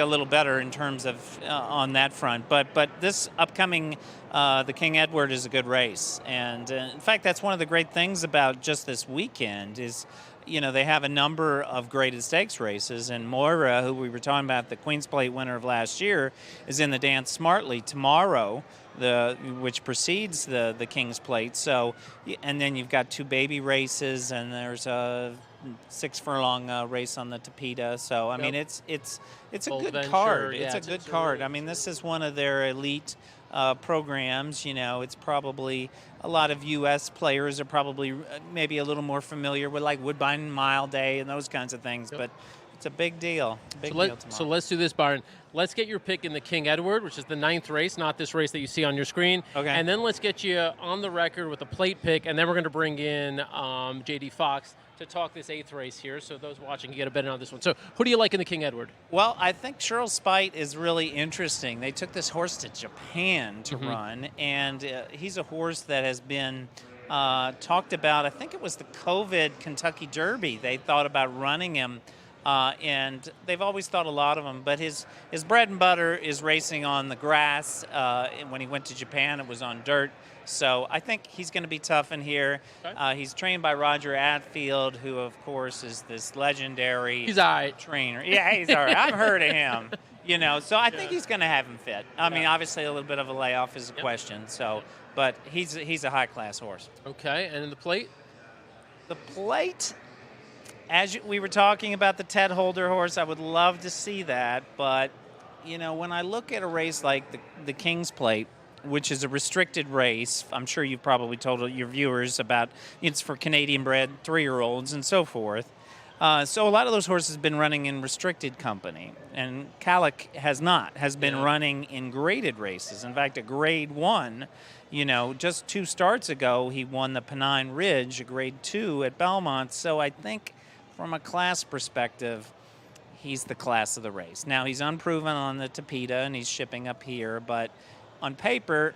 little better in terms of on that front. But this upcoming the King Edward is a good race, and in fact that's one of the great things about just this weekend is they have a number of graded stakes races, and Moira, who we were talking about, the Queen's Plate winner of last year, is in the Dance Smartly tomorrow, which precedes the King's Plate. So, and then you've got 2 baby races, and there's a 6 furlong race on the Tapeta. So I mean it's a good card. It's a good card. I mean, this is one of their elite programs. It's probably a lot of U.S. players are probably maybe a little more familiar with like Woodbine Mile Day and those kinds of things. But it's a big deal. So let's do this, Byron. Let's get your pick in the King Edward, which is the 9th race, not this race that you see on your screen. Okay. And then let's get you on the record with a plate pick, and then we're going to bring in J.D. Fox to talk this 8th race here. So those watching can get a bet on this one. So who do you like in the King Edward? Well, I think Cheryl Spite is really interesting. They took this horse to Japan to run, and he's a horse that has been talked about. I think it was the COVID Kentucky Derby. They thought about running him. And they've always thought a lot of him, but his bread and butter is racing on the grass. When he went to Japan, it was on dirt. So I think he's going to be tough in here. Okay. He's trained by Roger Atfield, who, of course, is this legendary he's all right. trainer. Yeah, he's all right. I've heard of him. So I think he's going to have him fit. I mean, obviously a little bit of a layoff is a question. So, but he's a high-class horse. Okay, and in the plate? The plate, we were talking about the Ted Holder horse, I would love to see that. But, when I look at a race like the King's Plate, which is a restricted race, I'm sure you've probably told your viewers about, it's for Canadian-bred 3-year-olds and so forth. So a lot of those horses have been running in restricted company, and Calic has been running in graded races. In fact, at grade 1, just 2 starts ago, he won the Pennine Ridge, a grade 2 at Belmont. So I think from a class perspective, he's the class of the race. Now, he's unproven on the Tapeta, and he's shipping up here, but on paper,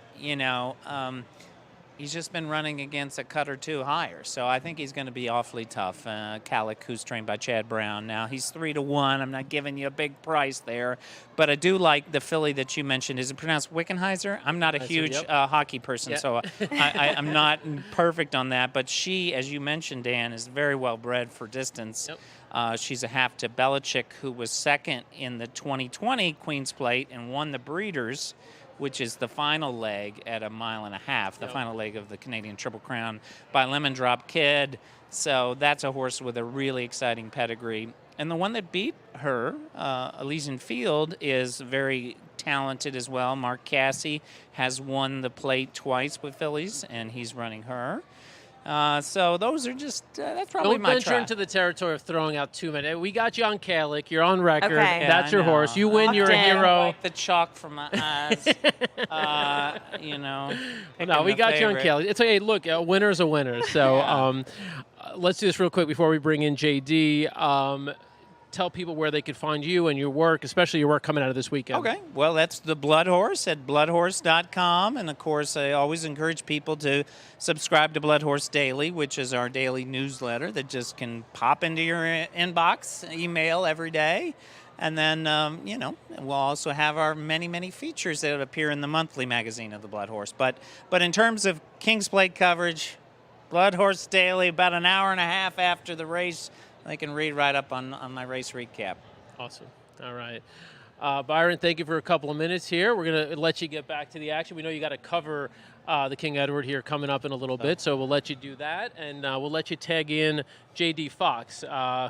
he's just been running against a cut or 2 higher. So I think he's going to be awfully tough. Calic, who's trained by Chad Brown. Now, he's 3-1. I'm not giving you a big price there. But I do like the filly that you mentioned. Is it pronounced Wickenheiser? I'm not a huge hockey person, so I'm not perfect on that. But she, as you mentioned, Dan, is very well bred for distance. Yep. She's a half to Belichick, who was second in the 2020 Queen's Plate and won the Breeders', which is the final leg at 1.5 miles, the final leg of the Canadian Triple Crown by Lemon Drop Kid. So that's a horse with a really exciting pedigree. And the one that beat her, Elysian Field, is very talented as well. Mark Cassie has won the plate twice with fillies, and he's running her. So those are just, that's probably my Don't venture try. into the territory of throwing out too many. We got you on Calic. You're on record. Okay. Yeah, That's I your know. horse. You win. You're a Locked in. hero. Wipe the chalk from my eyes. No, we got you on Calic. It's okay. Look, a winner's a winner. So let's do this real quick before we bring in JD. Tell people where they could find you and your work, especially your work coming out of this weekend. Okay. Well, that's the Blood Horse at bloodhorse.com. And, of course, I always encourage people to subscribe to Blood Horse Daily, which is our daily newsletter that just can pop into your inbox, email every day. And then, we'll also have our many, many features that appear in the monthly magazine of the Blood Horse. But in terms of King's Plate coverage, Blood Horse Daily, about an hour and a half after the race, they can read right up on my race recap. Awesome. All right. Byron, thank you for a couple of minutes here. We're going to let you get back to the action. We know you got to cover the King Edward here coming up in a little bit, so we'll let you do that. And we'll let you tag in J.D. Fox,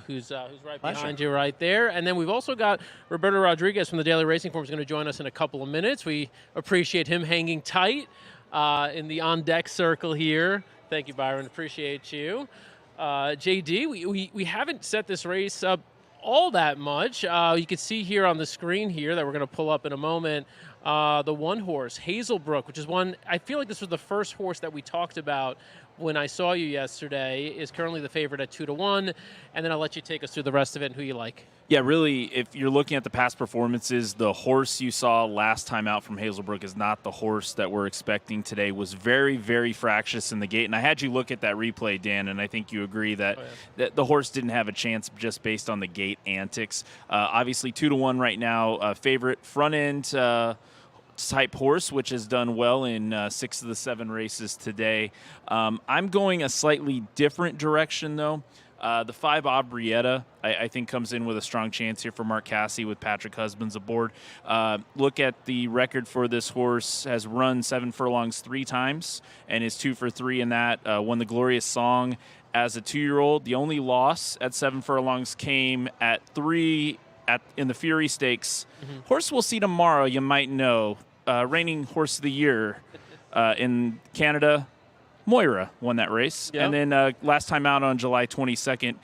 who's right behind you right there. And then we've also got Roberto Rodriguez from the Daily Racing Form is going to join us in a couple of minutes. We appreciate him hanging tight in the on-deck circle here. Thank you, Byron. Appreciate you. JD, we haven't set this race up all that much. You can see here on the screen here that we're going to pull up in a moment, the one horse, Hazelbrook, which is one, I feel like this was the first horse that we talked about when I saw you yesterday, is currently the favorite at 2-1, and then I'll let you take us through the rest of it and who you like. Yeah, really, if you're looking at the past performances, the horse you saw last time out from Hazelbrook is not the horse that we're expecting today. Was very, very fractious in the gate. And I had you look at that replay, Dan, and I think you agree that, that the horse didn't have a chance just based on the gate antics. Obviously, 2-1 right now. Favorite front-end type horse, which has done well in 6 of the 7 races today. I'm going a slightly different direction, though. The 5 Aubrietta, I think, comes in with a strong chance here for Mark Cassie with Patrick Husbands aboard. Look at the record for this horse. Has run 7 furlongs 3 times and is 2 for 3 in that. Won the Glorious Song as a 2-year-old. The only loss at 7 furlongs came at 3 in the Fury Stakes. Mm-hmm. Horse we'll see tomorrow, you might know. Reigning Horse of the Year in Canada. Moira won that race. Yep. And then last time out on July 22nd,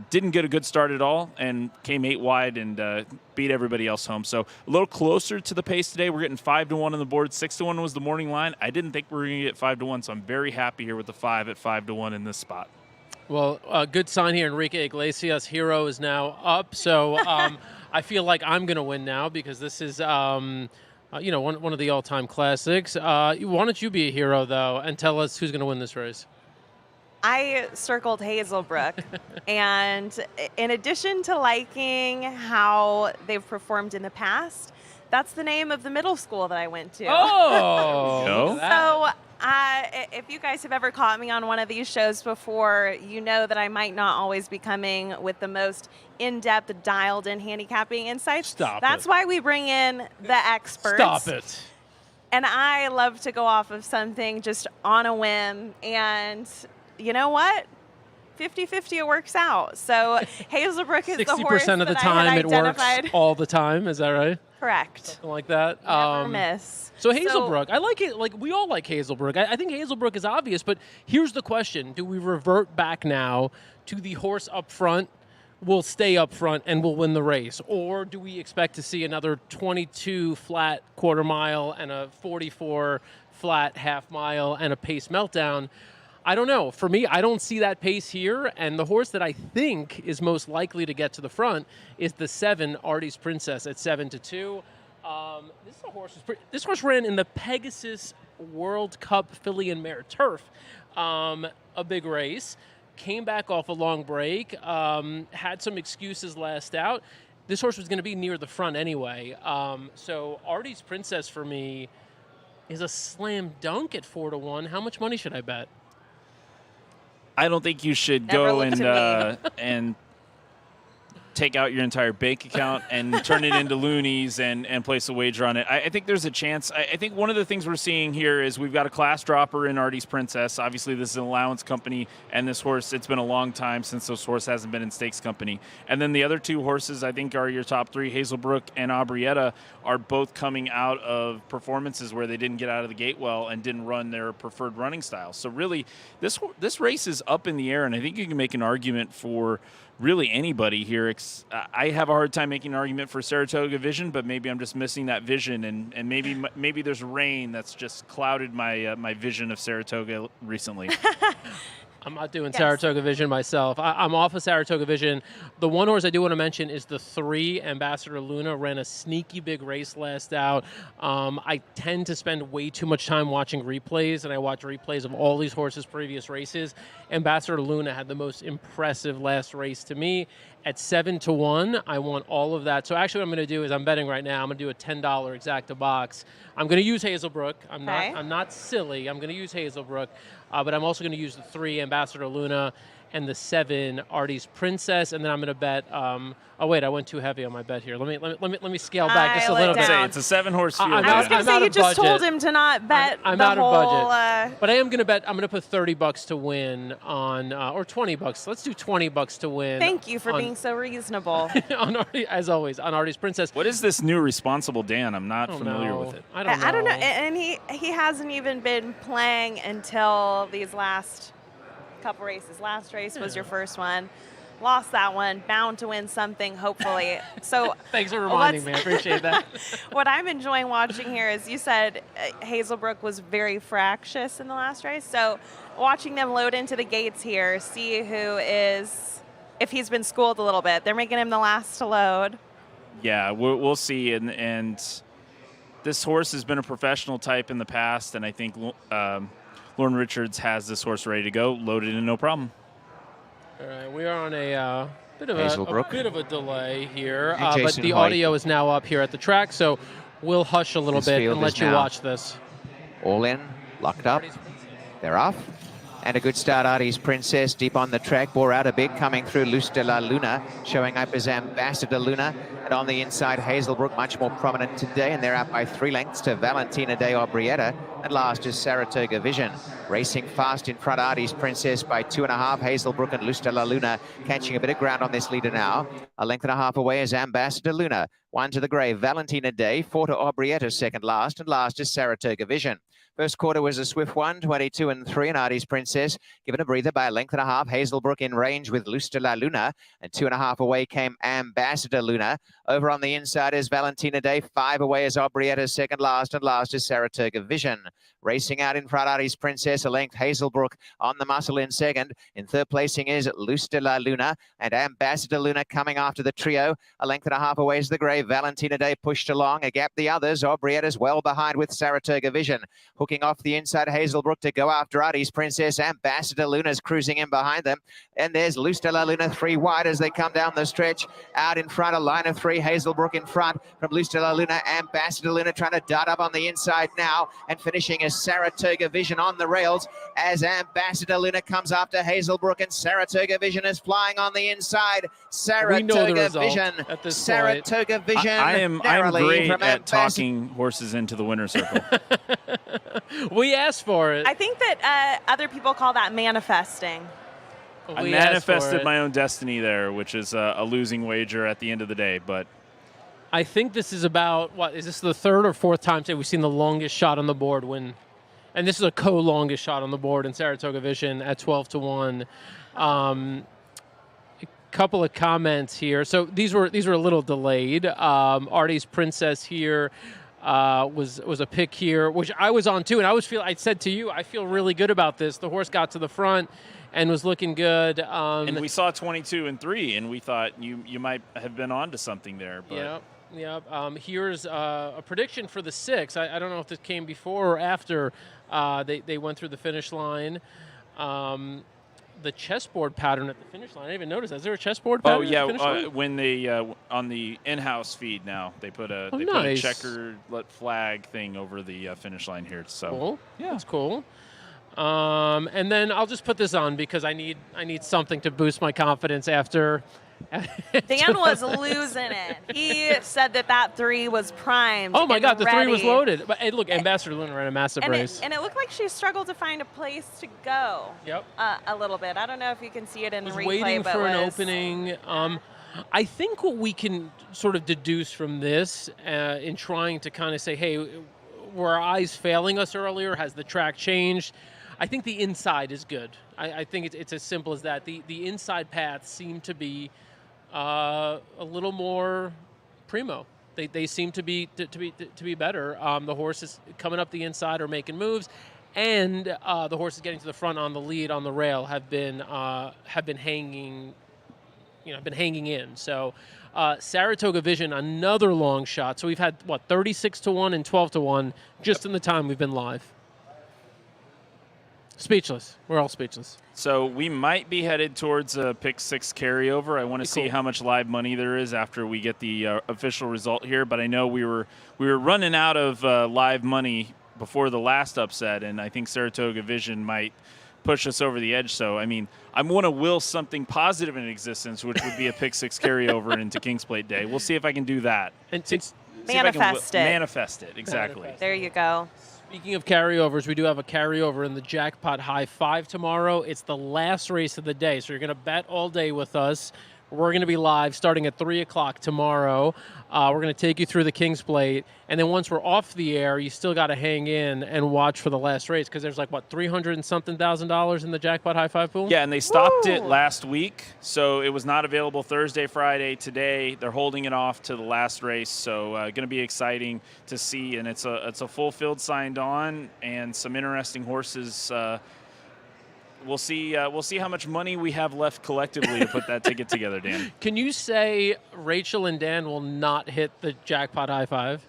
didn't get a good start at all and came 8 wide and beat everybody else home. So a little closer to the pace today. We're getting 5-1 on the board. 6-1 was the morning line. I didn't think we were going to get 5-1, so I'm very happy here with the 5 at 5-1 in this spot. Well, good sign here. Enrique Iglesias' hero is now up. So I feel like I'm going to win now because this is one of the all-time classics. Why don't you be a hero, though, and tell us who's going to win this race? I circled Hazelbrook, and in addition to liking how they've performed in the past, that's the name of the middle school that I went to. Oh! So If you guys have ever caught me on one of these shows before, you know that I might not always be coming with the most in-depth, dialed-in handicapping insights. That's why we bring in the experts. Stop it. And I love to go off of something just on a whim. And you know what? 50-50 it works out. So Hazelbrook is the horse 60% of the that time I had it works identified. all the time. Is that right? Correct. Something like that. Never miss. So Hazelbrook, I like it. Like, we all like Hazelbrook. I think Hazelbrook is obvious, but here's the question. Do we revert back now to the horse up front will stay up front and will win the race? Or do we expect to see another 22 flat quarter mile and a 44 flat half mile and a pace meltdown? I don't know. For me, I don't see that pace here, and the horse that I think is most likely to get to the front is the 7, Artie's Princess, at 7-2. This horse ran in the Pegasus World Cup Filly and Mare Turf, a big race. Came back off a long break, had some excuses last out. This horse was going to be near the front anyway. So Artie's Princess for me is a slam dunk at 4-1. How much money should I bet? I don't think you should Never go looked and take out your entire bank account and turn it into loonies and place a wager on it. I think there's a chance. I think one of the things we're seeing here is we've got a class dropper in Artie's Princess. Obviously, this is an allowance company, and this horse, it's been a long time since this horse hasn't been in stakes company. And then the other two horses, I think, are your top three. Hazelbrook and Aubrietta are both coming out of performances where they didn't get out of the gate well and didn't run their preferred running style. So really, this race is up in the air, and I think you can make an argument for really anybody here. I have a hard time making an argument for Saratoga Vision, but maybe I'm just missing that vision, and maybe there's rain that's just clouded my my vision of Saratoga recently. I'm not doing Saratoga Vision myself. I'm off of Saratoga Vision. The one horse I do want to mention is the 3, Ambassador Luna. Ran a sneaky big race last out. I tend to spend way too much time watching replays, and I watch replays of all these horses' previous races. Ambassador Luna had the most impressive last race to me. At 7-1, I want all of that. So actually what I'm going to do is I'm betting right now. I'm going to do a $10 exacta box. I'm going to use Hazelbrook. I'm not silly. I'm going to use Hazelbrook. But I'm also going to use the 3, Ambassador Luna, and the 7, Artie's Princess, and then I'm going to bet. Oh wait, I went too heavy on my bet here. Let me scale back just a little bit. It's a 7-horse field. I was going to say you just told him to not bet. I'm out of budget, but I am going to bet. I'm going to put $30 to win on, or $20. Let's do $20 to win. Thank you for being so reasonable. As always, on Artie's Princess. What is this new responsible Dan? I'm not familiar with it. I don't know. And he hasn't even been playing until these last couple races. Last race was your first one. Lost that one, bound to win something, hopefully. So thanks for reminding me. I appreciate that. What I'm enjoying watching here is you said Hazelbrook was very fractious in the last race. So watching them load into the gates here, see who is, if he's been schooled a little bit. They're making him the last to load. Yeah, we'll see. And this horse has been a professional type in the past, and I think Lauren Richards has this horse ready to go, loaded in no problem. All right, we are on a bit of a delay here, but the White. audio is now up here at the track, so we'll hush a little bit and let you watch this. All in, locked up. They're off. And a good start, Artie's Princess, deep on the track, bore out a bit, coming through Luz de la Luna, showing up as Ambassador Luna. And on the inside, Hazelbrook, much more prominent today, and they're out by 3 lengths to Valentina de Aubrietta. And last is Saratoga Vision. Racing fast in front, Artie's Princess by 2.5. Hazelbrook and Luz de la Luna catching a bit of ground on this leader now. A length and a half away is Ambassador Luna. 1 to the grave, Valentina Day. 4 to Aubrietta, second last. And last is Saratoga Vision. First quarter was a swift one, 22-3, and Artie's Princess given a breather by a length and a half. Hazelbrook in range with Luz de la Luna, and 2.5 away came Ambassador Luna. Over on the inside is Valentina Day, 5 away is Aubrietta, second last, and last is Saratoga Vision. Racing out in front, Artie's Princess, a length. Hazelbrook on the muscle in second. In third placing is Luz de la Luna, and Ambassador Luna coming after the trio. A length and a half away is the grey. Valentina Day pushed along, a gap the others. Aubrietta's well behind with Saratoga Vision. Hooking off the inside, Hazelbrook to go after Artie's Princess. Ambassador Luna's cruising in behind them. And there's Luz de la Luna 3 wide as they come down the stretch. Out in front, a line of 3. Hazelbrook in front from Luz de la Luna. Ambassador Luna trying to dart up on the inside now. And finishing is Saratoga Vision on the rails as Ambassador Luna comes after Hazelbrook, and Saratoga Vision is flying on the inside. We know the Saratoga result Vision. at this Saratoga Vision. I'm narrowly great from at Ambassador. talking horses into the winner's circle. We asked for it. I think that other people call that manifesting. I We asked for manifested it. my own destiny there, which is a losing wager at the end of the day. But I think this is about, what, is this the third or fourth time today we've seen the longest shot on the board win? And this is a co-longest shot on the board in Saratoga Vision at 12-1. A couple of comments here. So these were a little delayed. Artie's Princess here was a pick here, which I was on too. And I said to you, I feel really good about this. The horse got to the front and was looking good. and we saw 22 and 3, and we thought you might have been onto something there. But Yeah. Here's a prediction for the 6. I don't know if this came before or after they went through the finish line. The chessboard pattern at the finish line. I didn't even notice. Is there a chessboard pattern? Oh at yeah, the finish line? when they on the in-house feed now they put a Nice. checkered flag thing over the finish line here. So Cool. yeah, That's cool. And then I'll just put this on because I need something to boost my confidence after. Dan was losing it. He said that 3 was primed. Oh my and God, the 3 was ready. loaded. But hey, look, Ambassador Luna ran a massive race. And it looked like she struggled to find a place to go. Yep. A little bit. I don't know if you can see it in the Was replay, waiting but for an was- opening. I think what we can sort of deduce from this in trying to kind of say, hey, were our eyes failing us earlier? Has the track changed? I think the inside is good. I think it's as simple as that. The inside paths seem to be a little more primo. They seem to be better. The horses coming up the inside are making moves, and the horses getting to the front on the lead on the rail have been hanging. Been hanging in. So Saratoga Vision, another long shot. So we've had 36-1 and 12-1 just in the time we've been live. Speechless. We're all speechless. so we might be headed towards a pick 6 carryover. I want to see Cool. how much live money there is after we get the official result here. But I know we were running out of live money before the last upset, and I think Saratoga Vision might push us over the edge. So, I mean, I want to will something positive in existence, which would be a pick 6 carryover into Kings Plate Day. We'll see if I can do that. And See if I can Manifest it. Manifest it, exactly. Manifest. There you go. Speaking of carryovers, we do have a carryover in the Jackpot High 5 tomorrow. It's the last race of the day, so you're going to bet all day with us. We're going to be live starting at 3 o'clock tomorrow. We're going to take you through the Kings Plate, and then once we're off the air, you still got to hang in and watch for the last race because there's $300 and something thousand in the Jackpot High 5 pool? Yeah, and they stopped it Woo! last week, so it was not available Thursday, Friday. Today, they're holding it off to the last race, so going to be exciting to see. And it's a full field signed on, and some interesting horses. We'll see how much money we have left collectively to put that ticket together, Dan. Can you say Rachel and Dan will not hit the Jackpot High 5?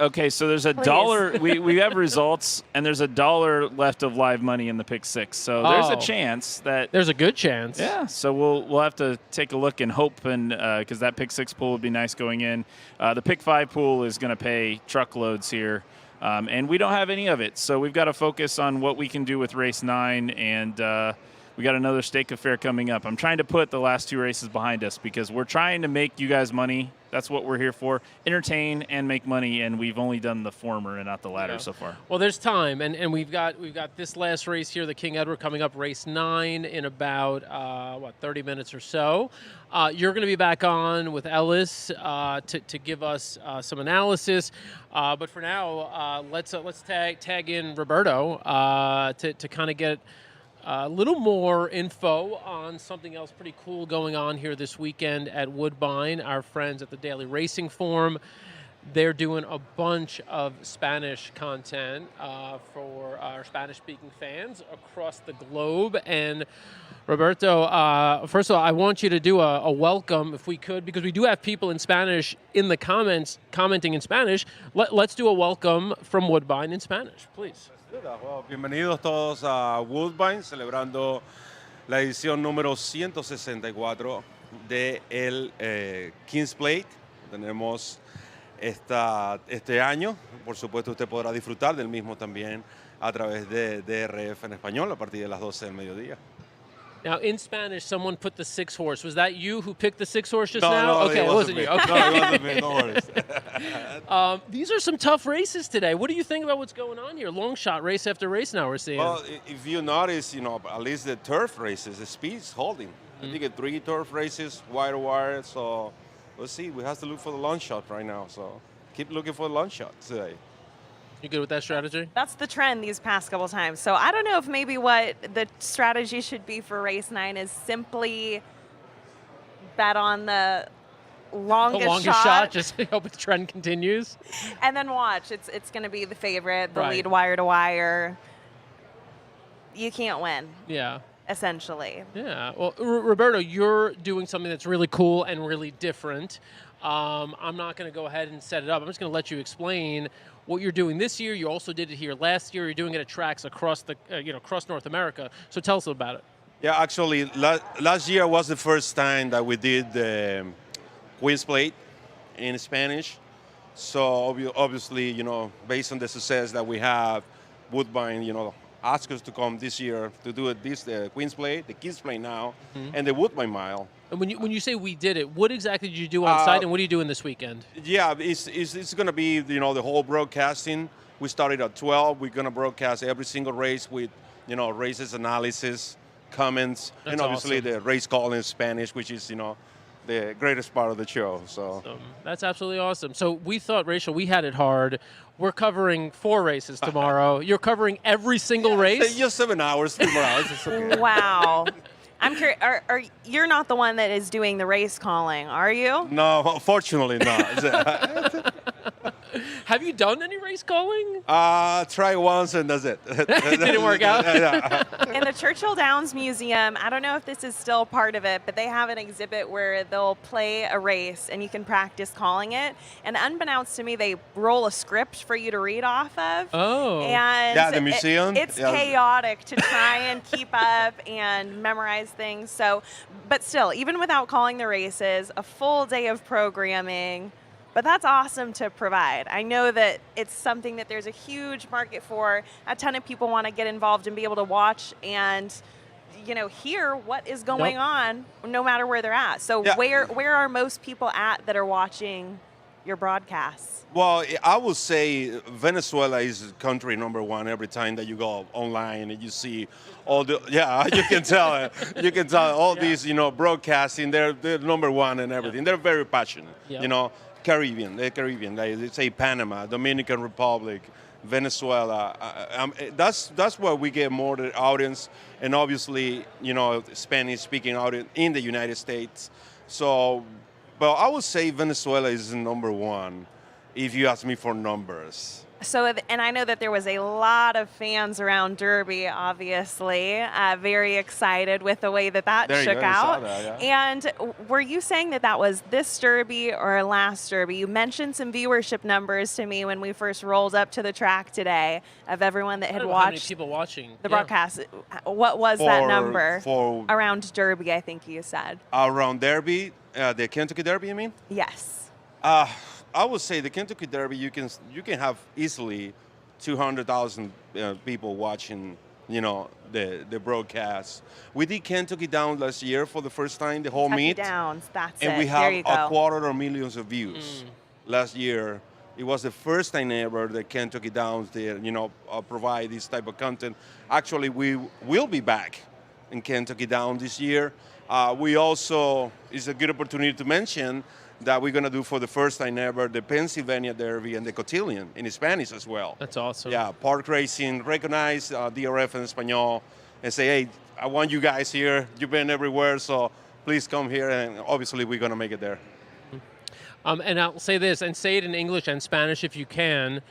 Okay, so there's Please. $1. We have results, and there's $1 left of live money in the pick 6. So there's a Oh. chance that. There's a good chance. Yeah, so we'll have to take a look and hope, and because that pick 6 pool would be nice going in. The pick 5 pool is going to pay truckloads here, and we don't have any of it. So we've got to focus on what we can do with race 9, and we got another stake affair coming up. I'm trying to put the last 2 races behind us because we're trying to make you guys money. That's what we're here for: entertain and make money. And we've only done the former and not the latter so far. Well, there's time, and we've got this last race here, the King Edward, coming up, race 9 in about 30 minutes or so. You're going to be back on with Ellis to give us some analysis, but for now, let's tag in Roberto to kind of get a little more info on something else pretty cool going on here this weekend at Woodbine. Our friends at the Daily Racing Forum, they're doing a bunch of Spanish content for our Spanish-speaking fans across the globe. And Roberto, first of all, I want you to do a welcome, if we could, because we do have people in Spanish in the comments commenting in Spanish. Let's do a welcome from Woodbine in Spanish, please. Well, bienvenidos todos a Woodbine, celebrando la edición número 164 de el Kings Plate. Tenemos este año por supuesto usted podrá disfrutar del mismo también a través de DRF en español a partir de las 12 del mediodía. Now, in Spanish, someone put the 6 horse. Was that you who picked the 6 horse just No, now? no, Okay, it wasn't you. me. Okay. No, it wasn't me. No worries. These are some tough races today. What do you think about what's going on here? Long shot, race after race now we're seeing. Well, if you notice, at least the turf races, the speed's holding. I think 3 turf races, wire to wire. So let's see. We have to look for the long shot right now. So keep looking for the long shot today. You good with that strategy? That's the trend these past couple times. So I don't know if maybe what the strategy should be for race 9 is simply bet on the longest shot. Just hope the trend continues. And then watch. It's going to be the favorite, the Right. lead wire to wire. You can't win, Yeah. essentially. Yeah. Well, Roberto, you're doing something that's really cool and really different. I'm not going to go ahead and set it up. I'm just going to let you explain what you're doing this year. You also did it here last year. You're doing it at tracks across the, across North America. So tell us about it. Yeah, actually, last year was the first time that we did the Queen's Plate in Spanish. So obviously, based on the success that we have, Woodbine, asked us to come this year to do it. The Queen's Plate, the Kids Plate now, and the Woodbine Mile. And when you say we did it, what exactly did you do on site, and what are you doing this weekend? Yeah, it's going to be the whole broadcasting. We started at 12. We're going to broadcast every single race with races analysis, comments, That's and obviously awesome. the race call in Spanish, which is the greatest part of the show. So That's absolutely awesome. So we thought, Rachel, we had it hard. We're covering 4 races tomorrow. You're covering every single race? Just 7 hours, 3 more hours. It's okay. Wow. I'm curious. You're not the one that is doing the race calling, are you? No, fortunately not. Have you done any race calling? Try once and that's it. It didn't work out? In the Churchill Downs Museum, I don't know if this is still part of it, but they have an exhibit where they'll play a race and you can practice calling it. And unbeknownst to me, they roll a script for you to read off of. Oh. And Yeah, the museum? It's Yeah. chaotic to try and keep up and memorize things. So, but still, even without calling the races, a full day of programming. But that's awesome to provide. I know that it's something that there's a huge market for. A ton of people want to get involved and be able to watch and, hear what is going on no matter where they're at. So Yeah. where are most people at that are watching your broadcasts? Well, I would say Venezuela is country number 1 every time that you go online and you see all the, you can tell all these, broadcasting, they're number 1 and everything. They're very passionate, Yep. the Caribbean, like they say Panama, Dominican Republic, Venezuela. That's where we get more the audience, and obviously, Spanish-speaking audience in the United States. So, but I would say Venezuela is number 1, if you ask me for numbers. So, and I know that there was a lot of fans around Derby, obviously, very excited with the way that There you shook go, you saw out. that, And were you saying that was this Derby or last Derby? You mentioned some viewership numbers to me when we first rolled up to the track today of everyone that I had don't know how many watched people watching. the Yeah. broadcast. What was that number? For Around Derby, I think you said. around Derby, the Kentucky Derby, you mean? Yes. I would say the Kentucky Derby, you can have easily 200,000 people watching, the broadcast. We did Kentucky Downs last year for the first time, the whole Kentucky meet, Downs, that's and it. we There have you a go. 250,000 views last year. It was the first time ever that Kentucky Downs did, provide this type of content. Actually, we will be back in Kentucky Downs this year. We also, it's a good opportunity to mention that we're going to do for the first time ever the Pennsylvania Derby and the Cotillion in Spanish as well. That's awesome. Yeah, park racing, recognize DRF in Espanol and say, hey, I want you guys here. You've been everywhere, so please come here, and obviously we're going to make it there. And I'll say this, and say it in English and Spanish if you can,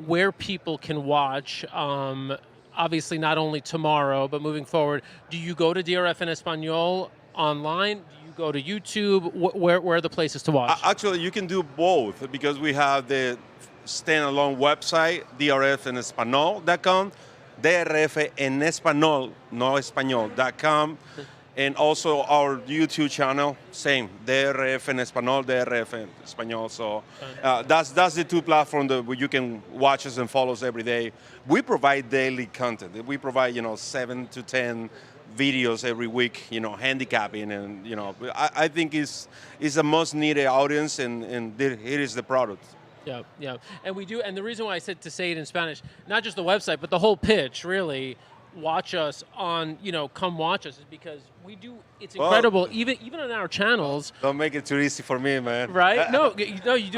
where people can watch, obviously not only tomorrow, but moving forward. Do you go to DRF en Español online? Do you go to YouTube? Where are the places to watch? Actually, you can do both because we have the standalone website, drfenespanol.com, drfenespanol, no español.com. And also our YouTube channel, same, DRF en Español, DRF en Español. So that's the two platforms that where you can watch us and follow us every day. We provide daily content. We provide, 7 to 10 videos every week, handicapping, and I think it's a most needed audience, and here is the product. Yeah. And we do, and the reason why I said to say it in Spanish, not just the website, but the whole pitch, really. Watch us on, come watch us, is because we do. It's incredible, Well, even on our channels. Don't make it too easy for me, man. Right? No, you do.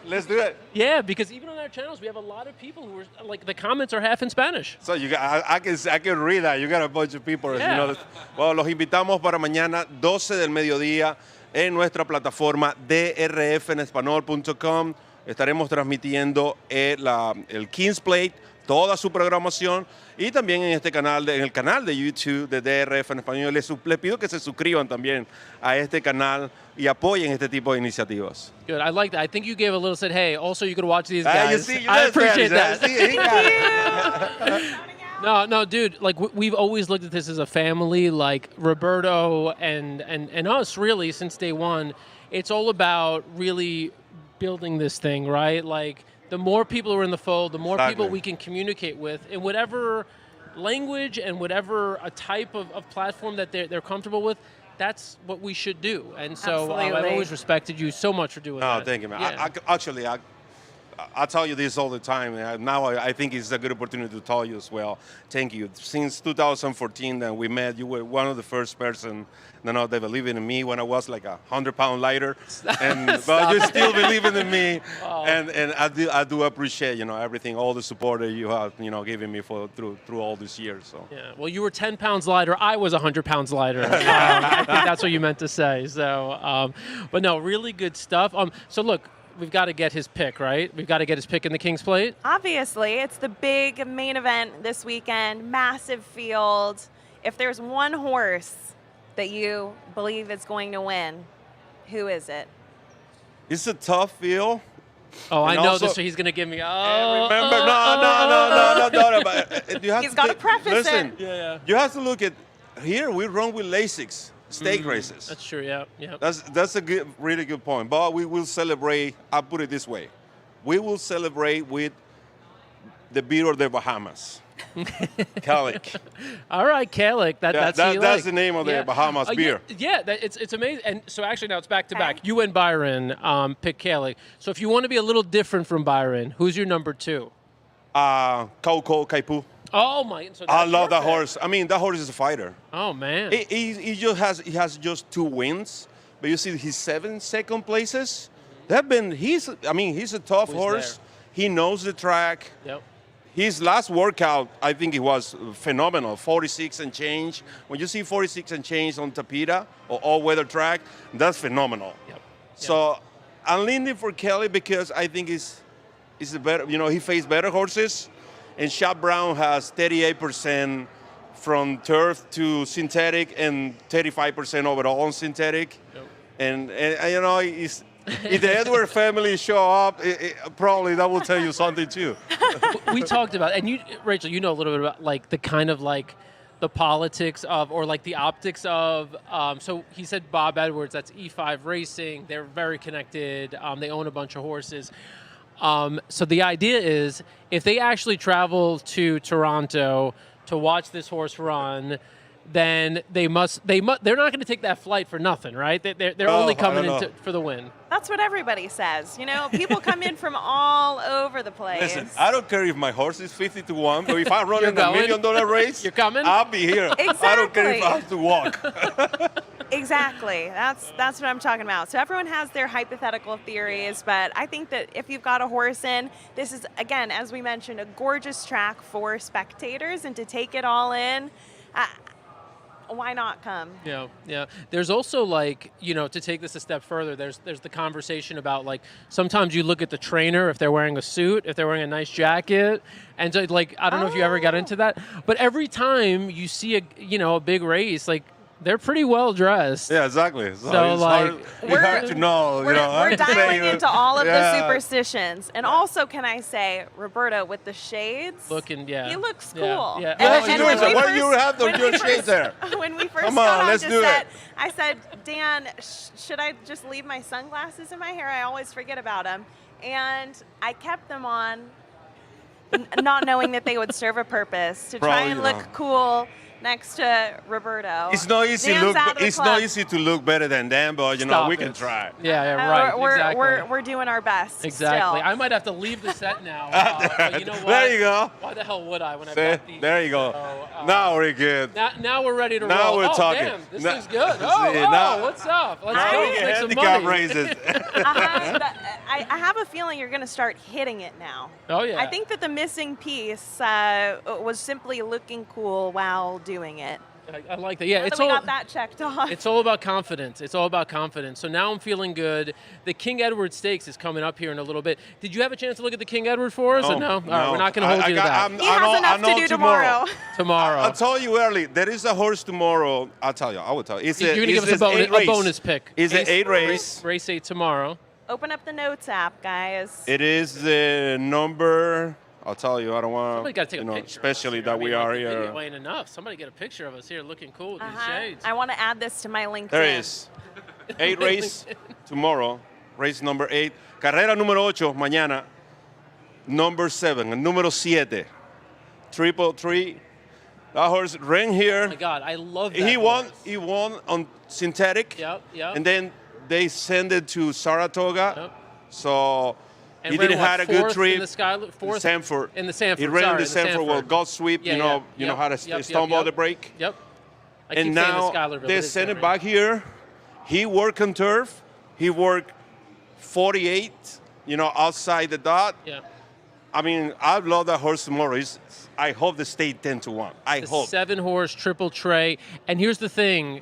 Let's do it. Yeah, because even on our channels, we have a lot of people who are like the comments are half in Spanish. So I can read that. You got a bunch of people. Yeah. Well, los invitamos para mañana 12 del mediodía en nuestra plataforma drfenespanol.com. Estaremos transmitiendo el Kings Plate, toda su programación, y también en el canal de YouTube de DRF en Español. Les pido que se suscriban también a este canal y apoyen este tipo de iniciativas. Good. I like that. I think you gave a little said, hey, also you could watch these You guys. see, I appreciate that. Thank you. No, dude. Like we've always looked at this as a family. Like Roberto and us, really, since day one. It's all about really building this thing, right? Like the more people who are in the fold, the more people we can communicate with in whatever language and whatever a type of platform that they're comfortable with. That's what we should do. And so I've always respected you so much for doing that. Oh, thank you, man. Yeah. I tell you this all the time. Now I think it's a good opportunity to tell you as well. Thank you. Since 2014 that we met, you were one of the first person that believing in me when I was like 100-pound lighter. But you're still believing in me. Oh. And I do appreciate, everything, all the support that you have, given me through all these years. So. Yeah. Well, you were 10 pounds lighter. I was 100 pounds lighter. I think that's what you meant to say. So, but no, really good stuff. So look, we've got to get his pick, right? We've got to get his pick in the King's Plate. Obviously, it's the big main event this weekend, massive field. If there's one horse that you believe is going to win, who is it? It's a tough field. Oh, I know this. So he's going to give me. Remember, no. He's got to preface it. Yeah. You have to look at here. We run with Lasix. Stake races. That's true, yeah. That's a really good point. But we will celebrate, I'll put it this way. We will celebrate with the beer of the Bahamas. Calic. All right, Calic. That's the name of the Bahamas beer. Yeah, it's amazing. And so actually now it's back to back. You and Byron pick Calic. So if you want to be a little different from Byron, who's your number 2? Kauko Kaipu. Oh my! So I love that horse. I mean, that horse is a fighter. Oh man! He has just 2 wins, but you see his 7 second places. He's a tough horse. There. He knows the track. Yep. His last workout, I think it was phenomenal. 46 and change. When you see 46 and change on Tapira or all-weather track, that's phenomenal. Yep. So I'm leaning for Kelly because I think he's a better. He faced better horses. And Shop Brown has 38% from turf to synthetic and 35% overall on synthetic. Yep. And if the Edward family show up, probably that will tell you something too. We talked about, and you, Rachel, you know a little bit about like the kind of like the politics of, or like the optics of. So he said Bob Edwards, that's E5 Racing. They're very connected. They own a bunch of horses. So the idea is if they actually travel to Toronto to watch this horse run, then they're not going to take that flight for nothing, right? They're only coming in for the win. That's what everybody says. People come in from all over the place. Listen, I don't care if my horse is 50-1, but if I run in a $1 million race, you're coming. I'll be here. Exactly. I don't care if I have to walk. Exactly. That's what I'm talking about. So everyone has their hypothetical theories, but I think that if you've got a horse in, this is, again, as we mentioned, a gorgeous track for spectators, and to take it all in, why not come? Yeah. There's also to take this a step further, there's the conversation about sometimes you look at the trainer, if they're wearing a suit, if they're wearing a nice jacket, and so, I don't know if you ever got into that, but every time you see a big race, They're pretty well dressed. Yeah, exactly. So, it's like, hard, it's hard to know. We're hard to say, dialing into all of the yeah. superstitions. And also, can I say, Roberto, with the shades, Looking, yeah. he looks cool. Yeah, yeah. Oh, And you when doing we so? Why first- do you have when we your shades first- there? When we first Come got on, on let's to do it. set, I said, Dan, should I just leave my sunglasses in my hair? I always forget about them. And I kept them on, not knowing that they would serve a purpose, to try Probably and look not. cool next to Roberto. It's not easy Dan's out of the It's club. not easy to look better than them, but Stop we it. can try. Yeah, right. We're, exactly. we're doing our best. Exactly. Still. I might have to leave the set now. But you know what? There you go. Why the hell would I when I've See? got these? There you go. So, Now we're good. Now we're ready to Now roll. we're oh, talking. Damn, this Now- is good. See, Oh, now- what's up? Let's Now go. we Make get some handicap money. raises. I have a feeling you're going to start hitting it now. Oh, yeah. I think that the missing piece was simply looking cool while doing it. I like that. Yeah, Now it's that we all. got that checked off. It's all about confidence. It's all about confidence. So now I'm feeling good. The King Edward Stakes is coming up here in a little bit. Did you have a chance to look at the King Edward for us? Or no? All right, we're not going to hold you to that. He has enough to do tomorrow. Tomorrow. I'll tell you early. There is a horse tomorrow. I will tell you. It's You're going to give us a bonus pick. It's an 8 race. Race 8 tomorrow. Open up the notes app, guys. It is the number. I'll tell you. I don't want Somebody got to take a picture. especially of us here. that we are the video here. ain't enough. Somebody get a picture of us here looking cool with these Uh-huh. shades. I want to add this to my LinkedIn. There it is. 8 race tomorrow. Race number 8. Carrera número 8 mañana. Number 7. El número 7. 333. That horse ran here. Oh my God, I love that. He won. horse. He won on synthetic. Yep. And then they sent it to Saratoga. Yep. So And he ran, didn't what, have a good fourth trip. In the Skyler, fourth Sanford. In the Sanford. He ran sorry, in the Sanford. Well, God sweep. Yeah, you know yeah. how to Yep, stumble yep. the break. Yep. I And keep now saying the Skyler, but they it is sent it Sanford. back here. He worked on turf. He worked 48. Outside the dot. Yeah. I mean, I love that horse tomorrow. I hope they stay 10-1. I The hope. 7-horse triple tray. And here's the thing,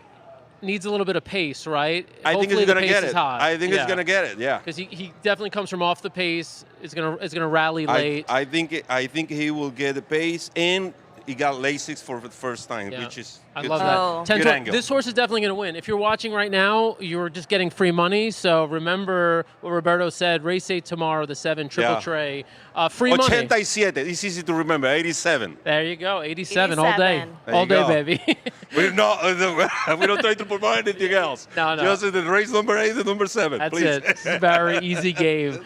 needs a little bit of pace, right? I think Hopefully he's gonna the get pace is it. high. I think he's gonna get it. Yeah. Because he definitely comes from off the pace. Is gonna rally late. I think he will get the pace, and he got Lasix for the first time, Yeah. which is I good love stuff. Oh. that. 10 Good to- angle. This horse is definitely going to win. If you're watching right now, you're just getting free money. So remember what Roberto said. Race 8 tomorrow, the 7 triple Yeah. tray. Free money. 87. It's easy to remember. 87. There you go. 87 all day. 87. There All you day, go. baby. We're not. We don't try to provide anything else. No. Just the race number 8 and number 7. That's please. it. This is a very easy game.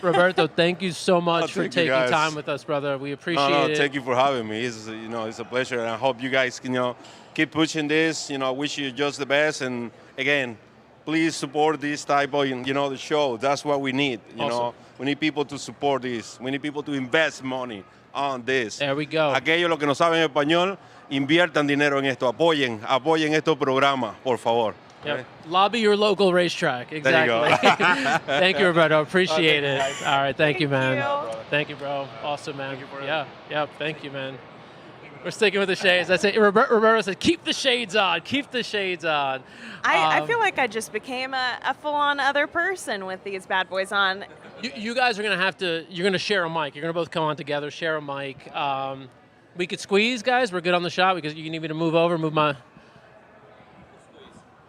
Roberto, thank you so much for thank you, taking guys. time with us, brother. We appreciate No, it. thank you for having me. It's a pleasure, and I hope you guys can, keep pushing this. I wish you just the best, and again, please support this type of, the show. That's what we need. Awesome. We need people to support this. We need people to invest money on this. There we go. Aquellos los que no saben español, inviertan dinero en esto. Apoyen estos programas, por favor. Yep. Lobby your local racetrack. There you Exactly. go. Thank you, Roberto. Appreciate it. guys. All right. Thank you, man. you. Thank you, bro. Awesome, man. Yeah. Thank you, man. We're sticking with the shades. That's it. Roberto said, keep the shades on. Keep the shades on. I feel like I just became a full-on other person with these bad boys on. You guys are going to you're going to share a mic. You're going to both come on together, share a mic. We could squeeze, guys. We're good on the shot because you need me to move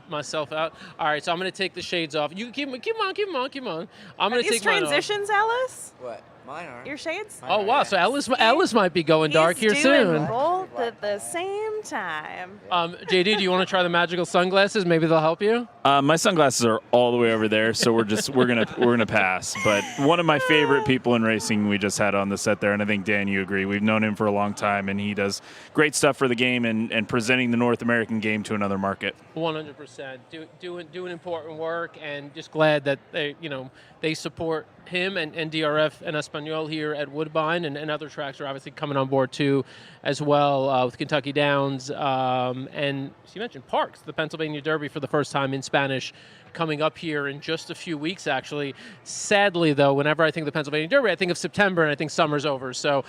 myself out. All right, so I'm going to take the shades off. You keep on. I'm going to These take mine off. transitions, Ellis? What? Mine are. Your shades? Oh, wow. So Ellis might be going dark here He's doing soon. both at the same time. JD, do you want to try the magical sunglasses? Maybe they'll help you. My sunglasses are all the way over there, so we're gonna pass. But one of my favorite people in racing we just had on the set there, and I think Dan, you agree. We've known him for a long time, and he does great stuff for the game and presenting the North American game to another market. 100%. Doing important work, and just glad that they support him and DRF and Espanol here at Woodbine, and other tracks are obviously coming on board too, as well with Kentucky Downs, and so you mentioned Parks, the Pennsylvania Derby for the first time in Spanish, coming up here in just a few weeks, actually. Sadly, though, whenever I think of the Pennsylvania Derby, I think of September, and I think summer's over. So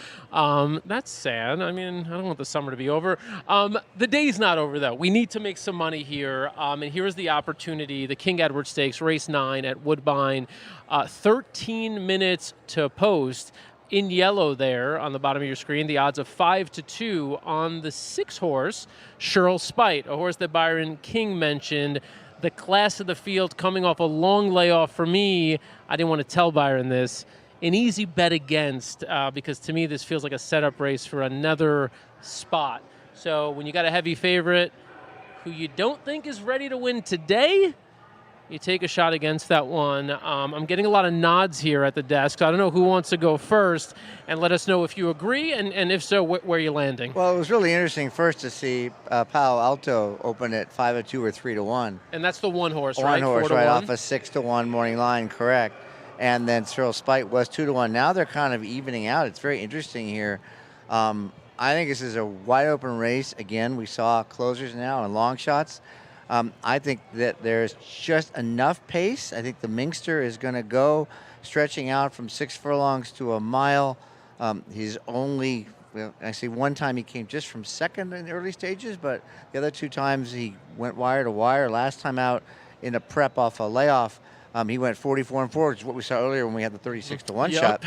that's sad. I mean, I don't want the summer to be over. The day's not over, though. We need to make some money here, and here's the opportunity. The King Edward Stakes, race 9 at Woodbine, 13 minutes to post. in yellow there on the bottom of your screen, the odds of 5-2 on the 6 horse, Cheryl Spite, a horse that Byron King mentioned. The class of the field coming off a long layoff for me. I didn't want to tell Byron this. An easy bet against because to me this feels like a setup race for another spot. So when you got a heavy favorite who you don't think is ready to win today, you take a shot against that one. I'm getting a lot of nods here at the desk, so I don't know who wants to go first, and let us know if you agree, and if so, where you're landing. Well, it was really interesting first to see Palo Alto open at 5-2 or 3-1. And that's the one horse, right? One horse, 4-1. right, off a 6-1 morning line, correct. And then Cyril Spite was 2-1. Now they're kind of evening out. It's very interesting here. I think this is a wide open race. Again, we saw closers now and long shots. I think that there's just enough pace. I think the Minkster is going to go stretching out from 6 furlongs to a mile. He's only, well, actually one time he came just from second in the early stages, but the other 2 times he went wire to wire. Last time out in a prep off a layoff, he went 44-4, which is what we saw earlier when we had the 36-1 shot.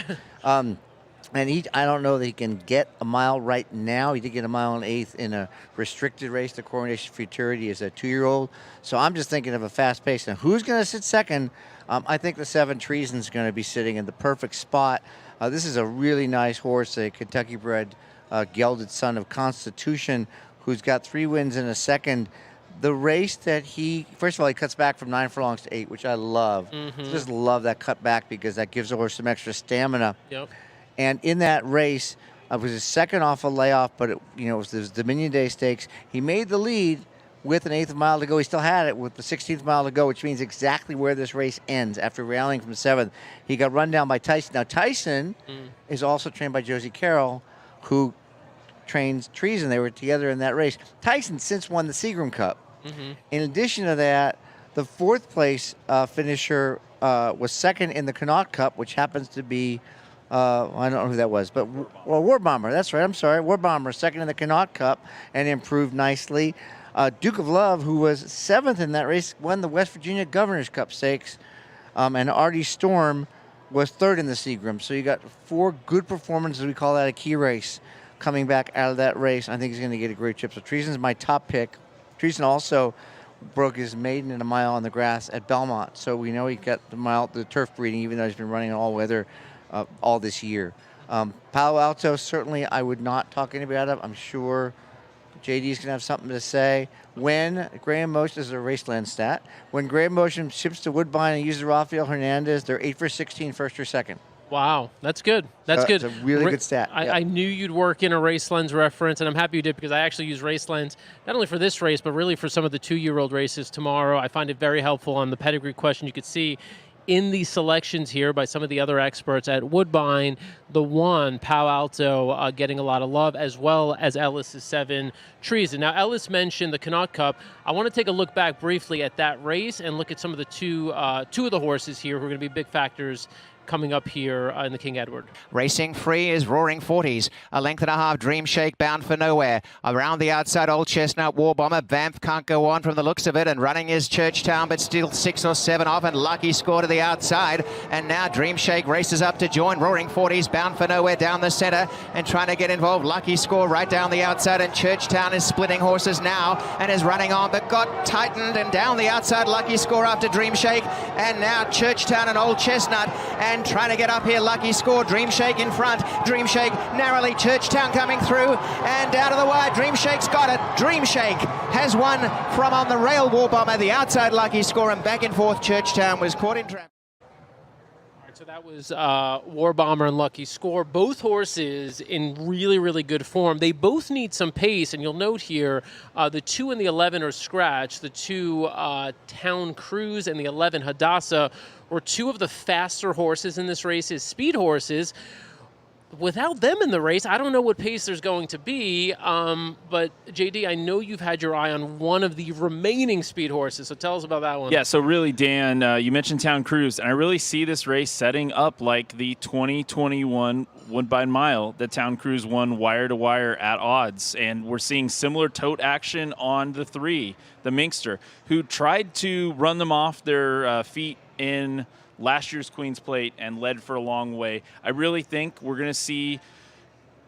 And I don't know that he can get a mile right now. He did get a mile and 1/8 in a restricted race. The Coronation Futurity is a 2-year-old. So I'm just thinking of a fast pace. Now, who's going to sit second? I think the 7 Treason is going to be sitting in the perfect spot. This is a really nice horse, a Kentucky-bred gelded son of Constitution, who's got 3 wins in a second. The race that first of all, he cuts back from 9 furlongs to 8, which I love. Just love that cut back because that gives the horse some extra stamina. Yep. And in that race, it was his second off a layoff, but it was the Dominion Day Stakes. He made the lead with an 1/8 mile to go. He still had it with the 16th mile to go, which means exactly where this race ends. After rallying from 7th, he got run down by Tyson. Now, Tyson is also trained by Josie Carroll, who trains Treason. They were together in that race. Tyson since won the Seagram Cup. In addition to that, the 4th place finisher was second in the Connaught Cup, which happens to be I don't know who that was, but War Bomber. That's right. I'm sorry. War Bomber, second in the Connaught Cup and improved nicely. Duke of Love, who was 7th in that race, won the West Virginia Governor's Cup Stakes. And Artie Storm was 3rd in the Seagram. So you got 4 good performances. We call that a key race coming back out of that race. I think he's going to get a great trip. So Treason's my top pick. Treason also broke his maiden in a mile on the grass at Belmont. So we know he got the turf breeding, even though he's been running all weather all this year. Palo Alto, certainly I would not talk anybody out of. I'm sure JD's going to have something to say. When Graham Motion, this is a Raceland stat, when Graham Motion ships to Woodbine and uses Rafael Hernandez, they're 8 for 16, first or second. Wow, that's good. That's good. It's a really good stat. I knew you'd work in a Race Lens reference, and I'm happy you did because I actually use Race Lens not only for this race, but really for some of the 2-year-old races tomorrow. I find it very helpful on the pedigree question. You could see in the selections here by some of the other experts at Woodbine, the 1, Palo Alto, getting a lot of love, as well as Ellis' 7, Treason. Now, Ellis mentioned the Connaught Cup. I want to take a look back briefly at that race and look at some of the two of the horses here who are going to be big factors coming up here in the King Edward. Racing free is Roaring 40s. A length and a half, Dream Shake bound for nowhere. Around the outside, Old Chestnut, War Bomber. Banff can't go on from the looks of it, and running is Churchtown, but still 6 or 7 off, and Lucky Score to the outside. And now Dream Shake races up to join Roaring 40s, bound for nowhere down the centre, and trying to get involved. Lucky Score right down the outside, and Churchtown is splitting horses now, and is running on, but got tightened, and down the outside, Lucky Score after Dream Shake, and now Churchtown and Old Chestnut, and trying to get up here, Lucky Score, Dream Shake in front, Dream Shake narrowly, Churchtown coming through, and down to the wire, Dream Shake's got it, Dream Shake has won from on the rail, War Bomber, the outside Lucky Score, and back and forth, Churchtown was caught in trap. So that was War Bomber and Lucky Score. Both horses in really, really good form. They both need some pace, and you'll note here the 2 and the 11 are scratched. The 2 Town Cruise and the 11 Hadassah were 2 of the faster horses in this race, speed horses. Without them in the race, I don't know what pace there's going to be. But JD, I know you've had your eye on one of the remaining speed horses, so tell us about that one. Yeah, so really, Dan, you mentioned Town Cruise, and I really see this race setting up like the 2021 Woodbine Mile that Town Cruise won wire to wire at odds. And we're seeing similar tote action on the 3, the Minkster, who tried to run them off their feet in last year's Queen's Plate and led for a long way. I really think we're going to see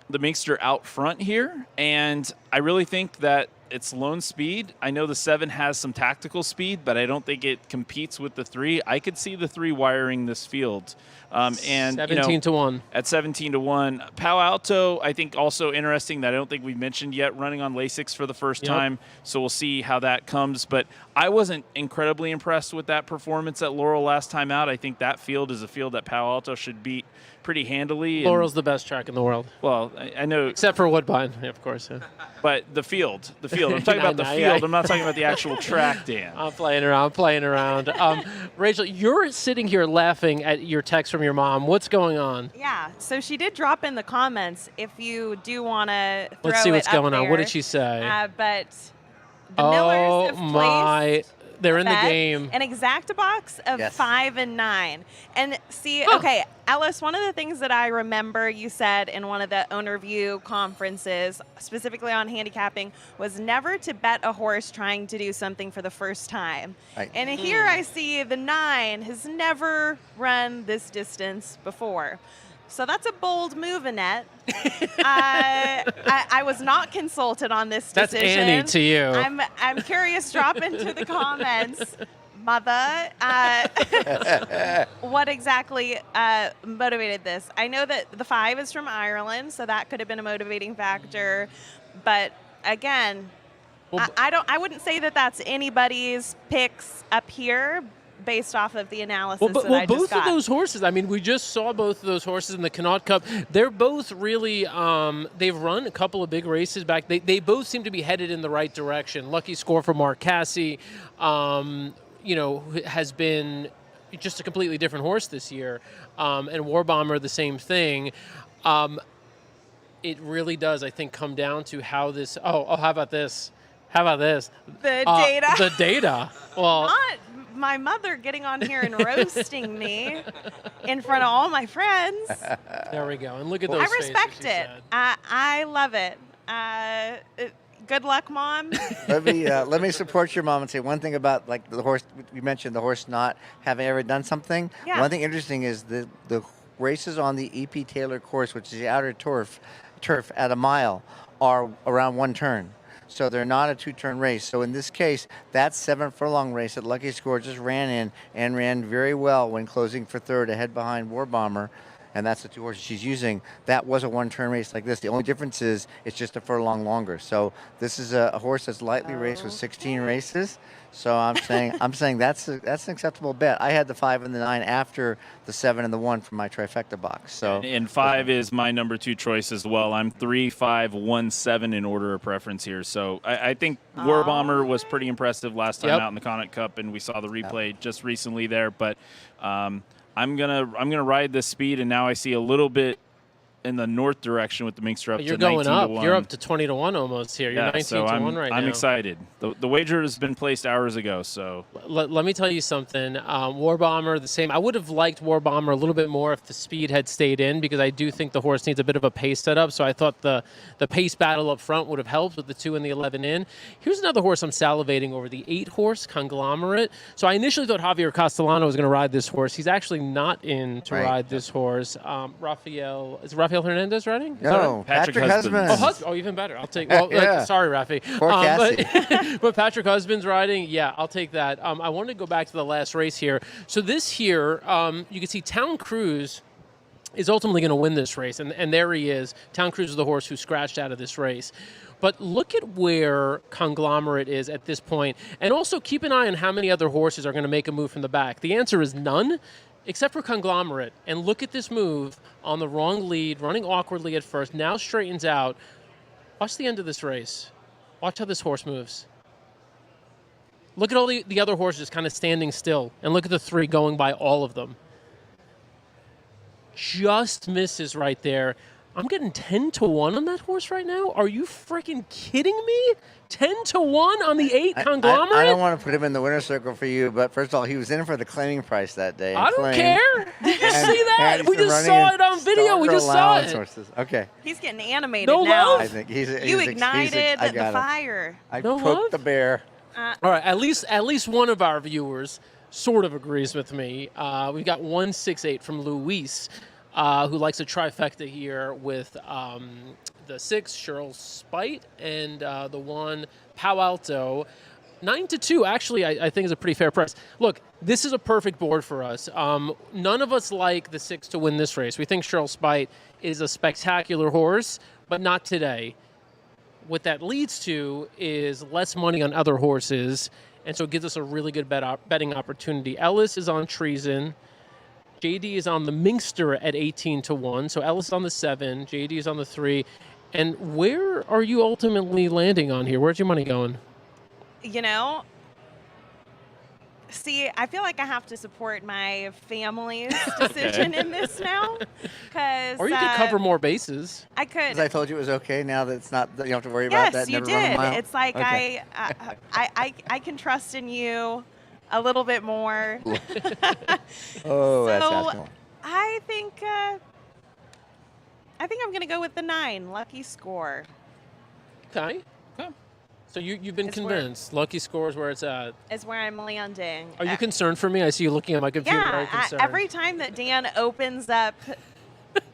the Minkster out front here, and I really think that it's lone speed. I know the 7 has some tactical speed, but I don't think it competes with the 3. I could see the 3 wiring this field. And 17 to 1. At 17 to 1. Palo Alto, I think also interesting that I don't think we've mentioned yet, running on Lasix for the first time. So we'll see how that comes. But I wasn't incredibly impressed with that performance at Laurel last time out. I think that field is a field that Palo Alto should beat pretty handily. Laurel's the best track in the world. Well, I know. Except for Woodbine, of course. Yeah. But the field. I'm talking about the field. I'm not talking about the actual track, Dan. I'm playing around. Rachel, you're sitting here laughing at your text from your mom. What's going on? Yeah, so she did drop in the comments if you do want to throw Let's see what's it going up on. there. What did she say? But the Millers have placed they're in the bet, game. An exacta box of Yes. 5 and 9. And see, okay, Ellis, one of the things that I remember you said in one of the owner view conferences, specifically on handicapping, was never to bet a horse trying to do something for the first time. Right. And here I see the 9 has never run this distance before. So that's a bold move, Annette. I was not consulted on this That's decision. Annie to you. I'm curious. Drop into the comments, mother. What exactly motivated this? I know that the 5 is from Ireland, so that could have been a motivating factor. But again, I wouldn't say that that's anybody's picks up here, based off of the analysis that I just both got. of those horses, I mean, we just saw both of those horses in the Connaught Cup. They're both really, they've run a couple of big races back. They both seem to be headed in the right direction. Lucky Score for Mark Casse, has been just a completely different horse this year. And War Bomber, the same thing. It really does, I think, come down to how this, how about this? How about this? The data. The data. Well, Not my mother getting on here and roasting me in front of all my friends. there we go. And look at those I faces, respect she it. said. I love it. Good luck, Mom. Let me support your mom and say one thing about like the horse. We mentioned the horse not having ever done something. Yeah. One thing interesting is the races on the E.P. Taylor course, which is the outer turf at a mile, are around one turn. So they're not a 2-turn race. So in this case, that 7-furlong race that Lucky Score just ran in and ran very well when closing for third ahead behind War Bomber, and that's the 2 horses she's using. That was a 1-turn race like this. The only difference is it's just a furlong longer. So this is a horse that's lightly raced with 16 races. So I'm saying that's an acceptable bet. I had the 5 and the 9 after the 7 and the 1 from my trifecta box. So and 5 is my number 2 choice as well. I'm 3, 5, 1, 7 in order of preference here. So I think War Bomber was pretty impressive last time out in the Connaught Cup, and we saw the replay just recently there. But I'm gonna ride this speed, and now I see a little bit in the north direction with the Minkster up You're to going 19 up. to 1. You're up to 20 to 1 almost here. You're 19 so to 1 right now. I'm excited. The wager has been placed hours ago. So let me tell you something. War Bomber, the same. I would have liked War Bomber a little bit more if the speed had stayed in, because I do think the horse needs a bit of a pace setup. So I thought the pace battle up front would have helped with the 2 and the 11 in. Here's another horse I'm salivating over, the 8-horse Conglomerate. So I initially thought Javier Castellano was going to ride this horse. He's actually not in to ride this horse. Rafael Hernandez riding? no, Patrick Husbands. Husbands. Oh, even better. I'll take. Well, sorry, Rafi. Poor Cassie. But Patrick Husbands riding. Yeah, I'll take that. I wanted to go back to the last race here. So this here, you can see Town Cruise is ultimately going to win this race, and there he is. Town Cruise is the horse who scratched out of this race. But look at where Conglomerate is at this point, and also keep an eye on how many other horses are going to make a move from the back. The answer is none, except for Conglomerate. And look at this move on the wrong lead, running awkwardly at first, now straightens out. Watch the end of this race. Watch how this horse moves. Look at all the other horses kind of standing still, and look at the 3 going by all of them. Just misses right there. I'm getting 10-1 on that horse right now. Are you freaking kidding me? 10-1 on the 8 Conglomerate? I don't want to put him in the winner's circle for you, but first of all, he was in for the claiming price that day. I don't care. Did you see that? We just saw it on video. We just saw it. Horses. Okay. He's getting animated No now. love? I think You ignited I the got him. fire. I No poked love? the bear. All right, at least one of our viewers sort of agrees with me. We've got 168 from Luis, who likes a trifecta here with the 6 Cheryl Spite and the 1 Palo Alto. 9-2 actually I think is a pretty fair price. Look, this is a perfect board for us. None of us like the 6 to win this race. We think Cheryl Spite is a spectacular horse, but not today. What that leads to is less money on other horses, and so it gives us a really good betting opportunity. Ellis is on Treason. JD is on the Minkster at 18-1. So Ellis on the 7, JD is on the 3. And where are you ultimately landing on here? Where's your money going? You know, see, I feel like I have to support my family's decision in this now. Or you could cover more bases. I could. Because I told you it was okay now that it's not, you don't have to worry about that. Yes, you never run a did. mile? It's like Okay. I can trust in you a little bit more. Oh, that's So, asking. I think I'm going to go with the 9, Lucky Score. Okay. So you've been It's where- convinced. Lucky Score is where it's at. Is where I'm landing. Are you concerned for me? I see you looking at my computer. Very Yeah, concerned. every time that Dan opens up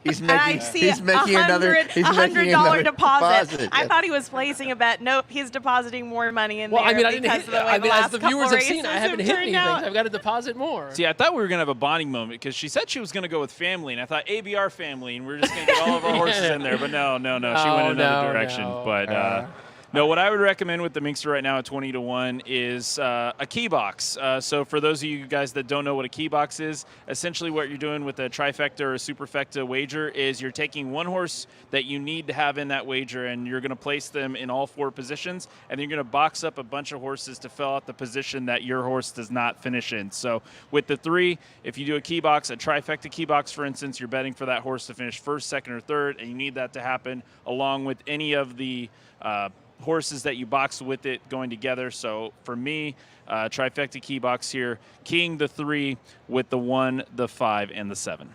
He's and I making, see he's making another $100 deposit. I yeah. thought he was placing a bet. Nope, he's depositing more money in Well, there I mean, I didn't because hit. of the way I the mean, as last the couple viewers have races seen, I haven't hit turned anything. out. I've got to deposit more. See, I thought we were going to have a bonding moment because she said she was going to go with family, and I thought ABR family, and we are just going to get all of our horses in there. But no. She went another direction. no. But no, what I would recommend with the Minkster right now at 20-1 is a key box. So for those of you guys that don't know what a key box is, essentially what you're doing with a trifecta or a superfecta wager is you're taking one horse that you need to have in that wager, and you're going to place them in all 4 positions, and then you're going to box up a bunch of horses to fill out the position that your horse does not finish in. So with the 3, if you do a key box, a trifecta key box, for instance, you're betting for that horse to finish 1st, 2nd, or 3rd, and you need that to happen along with any of the horses that you box with it going together. So for me, trifecta key box here, keying the 3 with the 1, the 5, and the 7.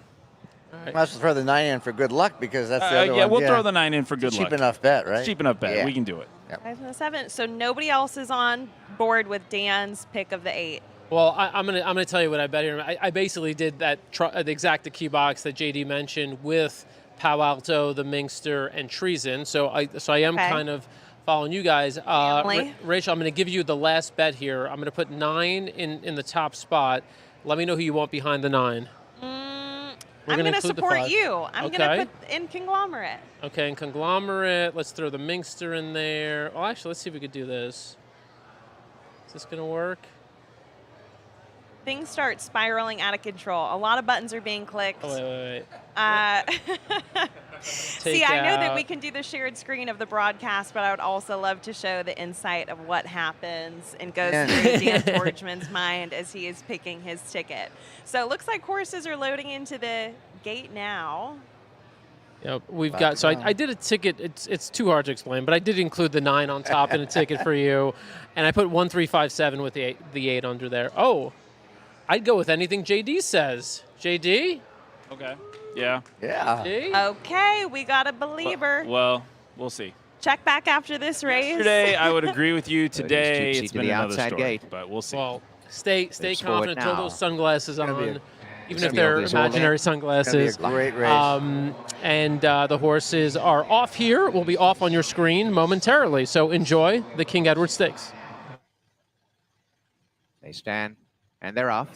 Might as well throw the 9 in for good luck because that's the other yeah, one. we'll throw the 9 in for good luck. Cheap enough bet, right? Cheap enough bet. Yeah. We can do it. 5 and the 7. So nobody else is on board with Dan's pick of the 8. Well, I'm gonna tell you what I bet here. I basically did that the exact key box that JD mentioned with Palo Alto, the Minkster, and Treason. So I am Okay. kind of following you guys. Family. Rachel, I'm going to give you the last bet here. I'm going to put 9 in the top spot. Let me know who you want behind the 9. I'm gonna going to include the support 5. you. I'm Okay. going to put in Conglomerate. Okay, and Conglomerate. Let's throw the Minkster in there. Oh, actually, let's see if we could do this. Is this going to work? Things start spiraling out of control. A lot of buttons are being clicked. Oh, wait. See, I know that we can do the shared screen of the broadcast, but I would also love to show the insight of what happens and goes through Dan Tordjman's mind as he is picking his ticket. So it looks like horses are loading into the gate now. Yep, we've got. So I did a ticket. It's too hard to explain, but I did include the 9 on top in a ticket for you, and I put 1, 3, 5, 7 with the 8 under there. Oh, I'd go with anything JD says. JD. Okay. Yeah. Yeah. JD? Okay, we got a believer. Well, we'll see. Check back after this race. Yesterday, I would agree with you. Today, gypsy it's to been the another outside story. gate. But we'll see. Well, stay Let's forward confident. Throw now. those sunglasses on, even if field they're is all imaginary in. It's gonna be a sunglasses. great race. And the horses are off here. Will be off on your screen momentarily. So enjoy the King Edward Stakes. They stand, and they're off.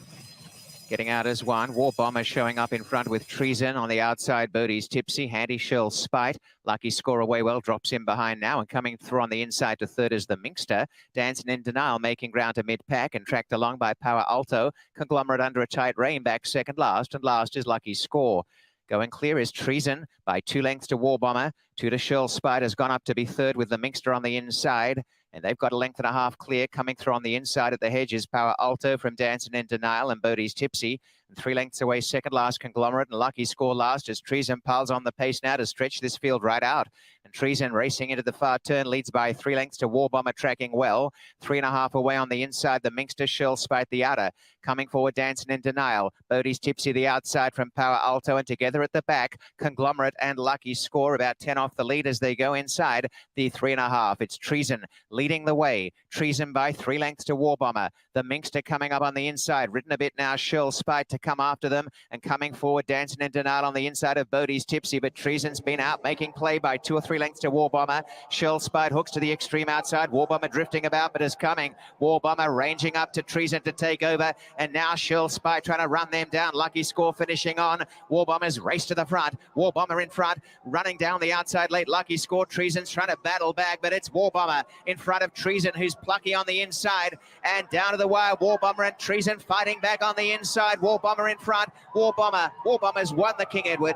Getting out as 1. War Bomber showing up in front with Treason on the outside. Bodie's Tipsy. Handy Shell Spite. Lucky Score away well. Drops in behind now. And coming through on the inside to 3rd is the Minkster. Dancing in denial. Making ground to mid-pack. And tracked along by Palo Alto. Conglomerate under a tight rein. Back 2nd last. And last is Lucky Score. Going clear is Treason by 2 lengths to War Bomber. 2 to Shell Spite has gone up to be 3rd with the Minkster on the inside. And they've got a length and a half clear. Coming through on the inside of the hedges, Power Alto from Dancing in Denial and Bodie's Tipsy. And 3 lengths away, second last Conglomerate and Lucky Score last as Treason Pals on the pace now to stretch this field right out. And Treason racing into the far turn leads by 3 lengths to War Bomber tracking well. 3.5 away on the inside, the Minkster Shell Spite the outer. Coming forward, Dancing in Denial. Bodie's Tipsy the outside from Power Alto, and together at the back, Conglomerate and Lucky Score about 10 off the lead as they go inside the 3.5. It's Treason leading the way. Treason by 3 lengths to War Bomber. The Minkster coming up on the inside. Ridden a bit now, Shell Spite to come after them. And coming forward, Dancing in Denial on the inside of Bodie's Tipsy. But Treason's been out, making play by 2 or 3 lengths to War Bomber. Shell Spite hooks to the extreme outside. War Bomber drifting about, but is coming. War Bomber ranging up to Treason to take over. And now Shell Spite trying to run them down. Lucky Score finishing on. War Bomber's race to the front. War Bomber in front, running down the outside late. Lucky Score. Treason's trying to battle back, but it's War Bomber in front of Treason, who's plucky on the inside. And down to the wire, War Bomber and Treason fighting back on the inside. War Bomber in front. War Bomber's won the King Edward.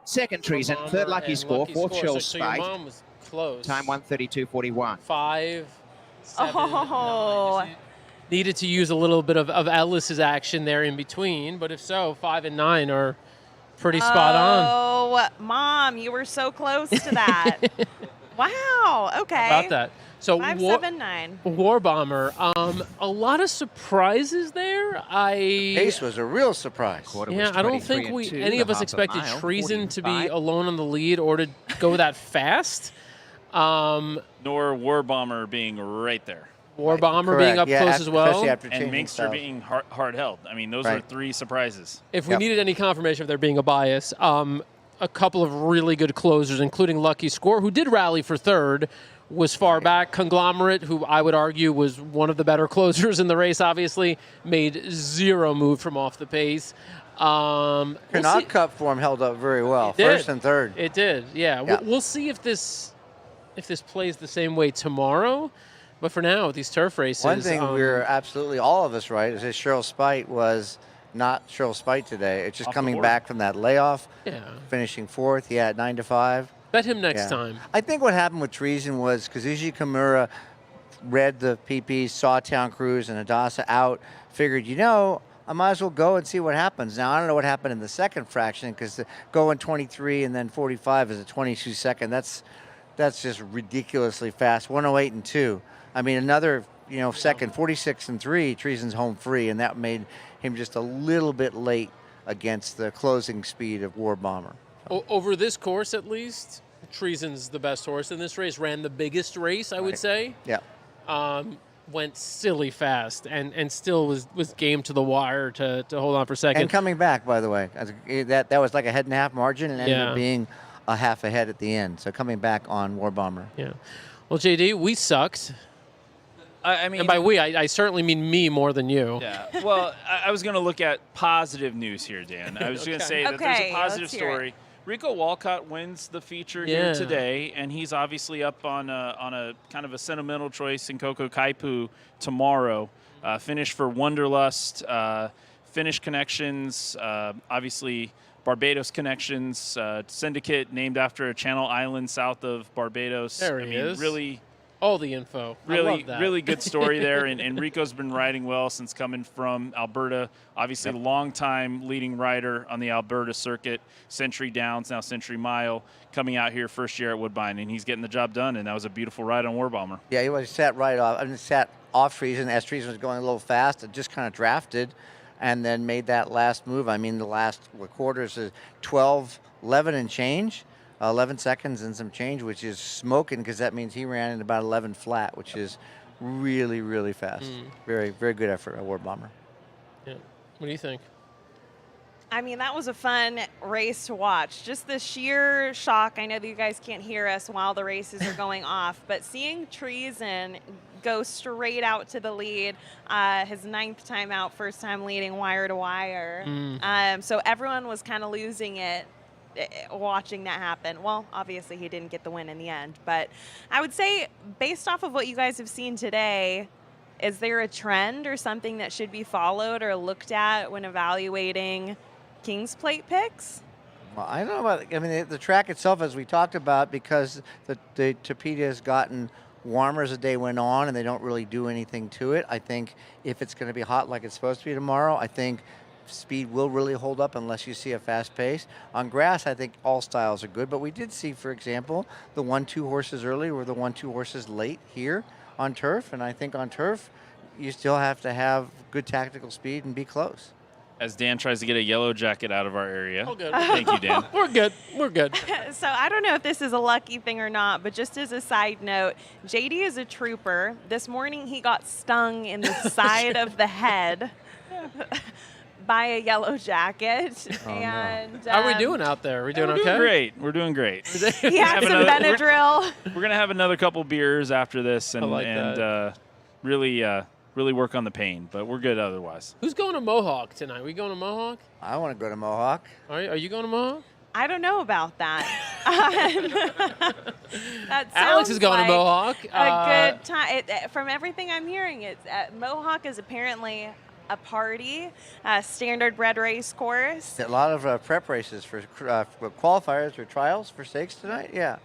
Second Treason, third Lucky Score, fourth Shell So your Spite. mom was close. Time 1:32.41. 5, 7, Oh. 9. Needed to use a little bit of Ellis's action there in between, but if so, 5 and 9 are pretty spot on. Oh, Mom, you were so close to that. Wow. Okay. How about that? So 5, 7, 9. War Bomber, a lot of surprises there. Pace was a real surprise. Yeah, I don't think any of us expected Treason to be alone on the lead or to go that fast. Nor War Bomber being right there. War Bomber being up close as well. Especially after And changing Minkster styles. being hard held. I mean, those are 3 surprises. If we needed any confirmation of there being a bias, a couple of really good closers, including Lucky Score, who did rally for third, was far back. Conglomerate, who I would argue was one of the better closers in the race, obviously, made 0 move from off the pace. Connaught Cup form held up very well, first and third. It did, yeah. We'll see if this plays the same way tomorrow. But for now, these turf races... One thing we're absolutely, all of us right, is that Cheryl Spite was not Cheryl Spite today. It's just coming back from that layoff, finishing fourth. At 9 to 5. Bet him next time. I think what happened with Treason was Kazushi Kimura read the PP, saw Town Cruise and Hadassah out, figured, I might as well go and see what happens. Now, I don't know what happened in the second fraction, because going 23 and then 45 is a 22-second. That's just ridiculously fast. 108 and 2. I mean, another, second, 46 and 3, Treason's home free, and that made him just a little bit late against the closing speed of War Bomber. Over this course, at least, Treason's the best horse in this race. Ran the biggest race, I would say. Yeah. Went silly fast and still was game to the wire to hold on for second. And coming back, by the way, that was like a head and a half margin and ended up being a half ahead at the end. So coming back on War Bomber. Yeah. Well, JD, we sucked. I mean, and by we, I certainly mean me more than you. Yeah. Well, I was going to look at positive news here, Dan. I was going to say that there's a positive story. Rico Walcott wins the feature here today, and he's obviously up on a kind of a sentimental choice in Coco Kaipu tomorrow. Finish for Wanderlust, Finnish connections, obviously Barbados connections, syndicate named after a Channel Island south of Barbados. There he is. Really. All the info. Really, I love that. really good story there. And Rico's been riding well since coming from Alberta. Obviously, a long-time leading rider on the Alberta circuit. Century Downs, now Century Mile, coming out here first year at Woodbine, and he's getting the job done. And that was a beautiful ride on War Bomber. Yeah, he sat right off. Sat off Treason as Treason was going a little fast. It just kind of drafted, and then made that last move. I mean, the last quarters is 12, 11 and change. 11 seconds and some change, which is smoking, because that means he ran in about 11 flat, which is really, really fast. Very, very good effort at War Bomber. Yeah. What do you think? I mean, that was a fun race to watch. Just the sheer shock. I know that you guys can't hear us while the races are going off, but seeing Treason go straight out to the lead, his 9th time out, first time leading wire to wire. So everyone was kind of losing it watching that happen. Well, obviously he didn't get the win in the end, but I would say based off of what you guys have seen today, is there a trend or something that should be followed or looked at when evaluating King's Plate picks? Well, I don't know about, the track itself, as we talked about, because the Tapeta has gotten warmer as the day went on and they don't really do anything to it. I think if it's going to be hot like it's supposed to be tomorrow, I think speed will really hold up unless you see a fast pace. On grass, I think all styles are good, but we did see, for example, the 1-2 horses early or the 1-2 horses late here on turf, and I think on turf, you still have to have good tactical speed and be close. As Dan tries to get a yellow jacket out of our area. Oh, good. Thank you, Dan. We're good. We're good. So I don't know if this is a lucky thing or not, but just as a side note, JD is a trooper. This morning he got stung in the side of the head by a yellow jacket. Oh, and How are we doing out there? Are we doing We're okay? doing great. We're doing great. He had some another- Benadryl. We're gonna have another couple beers after this and like really work on the pain, but we're good otherwise. Who's going to Mohawk tonight? We going to Mohawk? I want to go to Mohawk. Are you going to Mohawk? I don't know about that. That Alex is sounds going like to Mohawk. A good time. From everything I'm hearing, Mohawk is apparently a party, standard-bred race course. A lot of prep races for qualifiers or trials for stakes tonight. Yeah,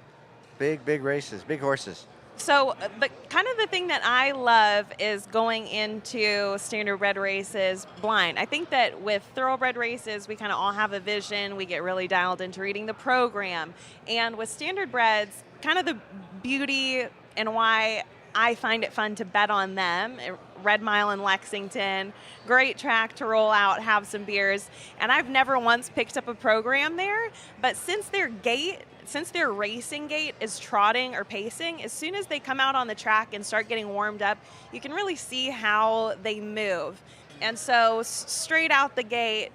big races, big horses. So the thing that I love is going into standard-bred races blind. I think that with thoroughbred races, we kind of all have a vision. We get really dialed into reading the program. And with standardbreds, kind of the beauty and why I find it fun to bet on them, Red Mile in Lexington, great track to roll out, have some beers. And I've never once picked up a program there, but since their racing gait is trotting or pacing, as soon as they come out on the track and start getting warmed up, you can really see how they move. And so straight out the gate,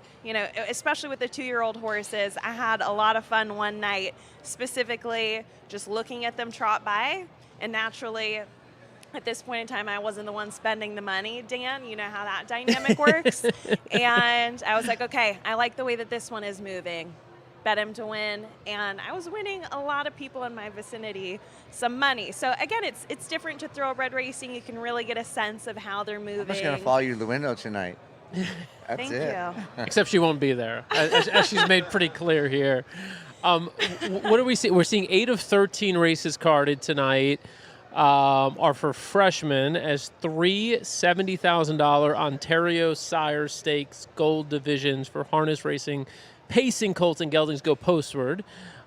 especially with the 2-year-old horses, I had a lot of fun one night, specifically just looking at them trot by. And naturally, at this point in time, I wasn't the one spending the money. Dan, you know how that dynamic works. And I was like, okay, I like the way that this one is moving. Bet him to win, and I was winning a lot of people in my vicinity some money. So again, it's different to thoroughbred racing. You can really get a sense of how they're moving. I'm just going to follow you to the window tonight. That's Thank it. you. Except she won't be there, as she's made pretty clear here. What do we see? We're seeing 8 of 13 races carded tonight are for freshmen, as 3 $70,000 Ontario Sire Stakes Gold divisions for harness racing. Pacing colts and geldings go postward,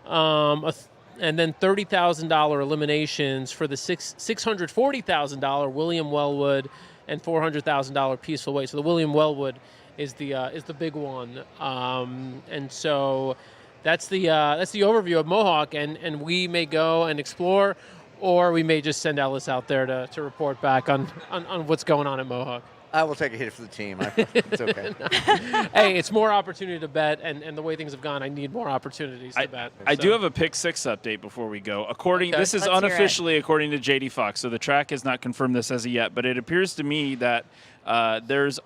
and then $30,000 eliminations for the $640,000 William Wellwood and $400,000 Peaceful Way. So the William Wellwood is the big one, and so that's the overview of Mohawk, and we may go and explore, or we may just send Ellis out there to report back on what's going on at Mohawk. I will take a hit for the team. It's okay. Hey, it's more opportunity to bet, and the way things have gone, I need more opportunities to bet. I do have a pick 6 update before we go. This is Let's unofficially according to JD Fox, so the track has not confirmed this as of yet, but it appears to me that there's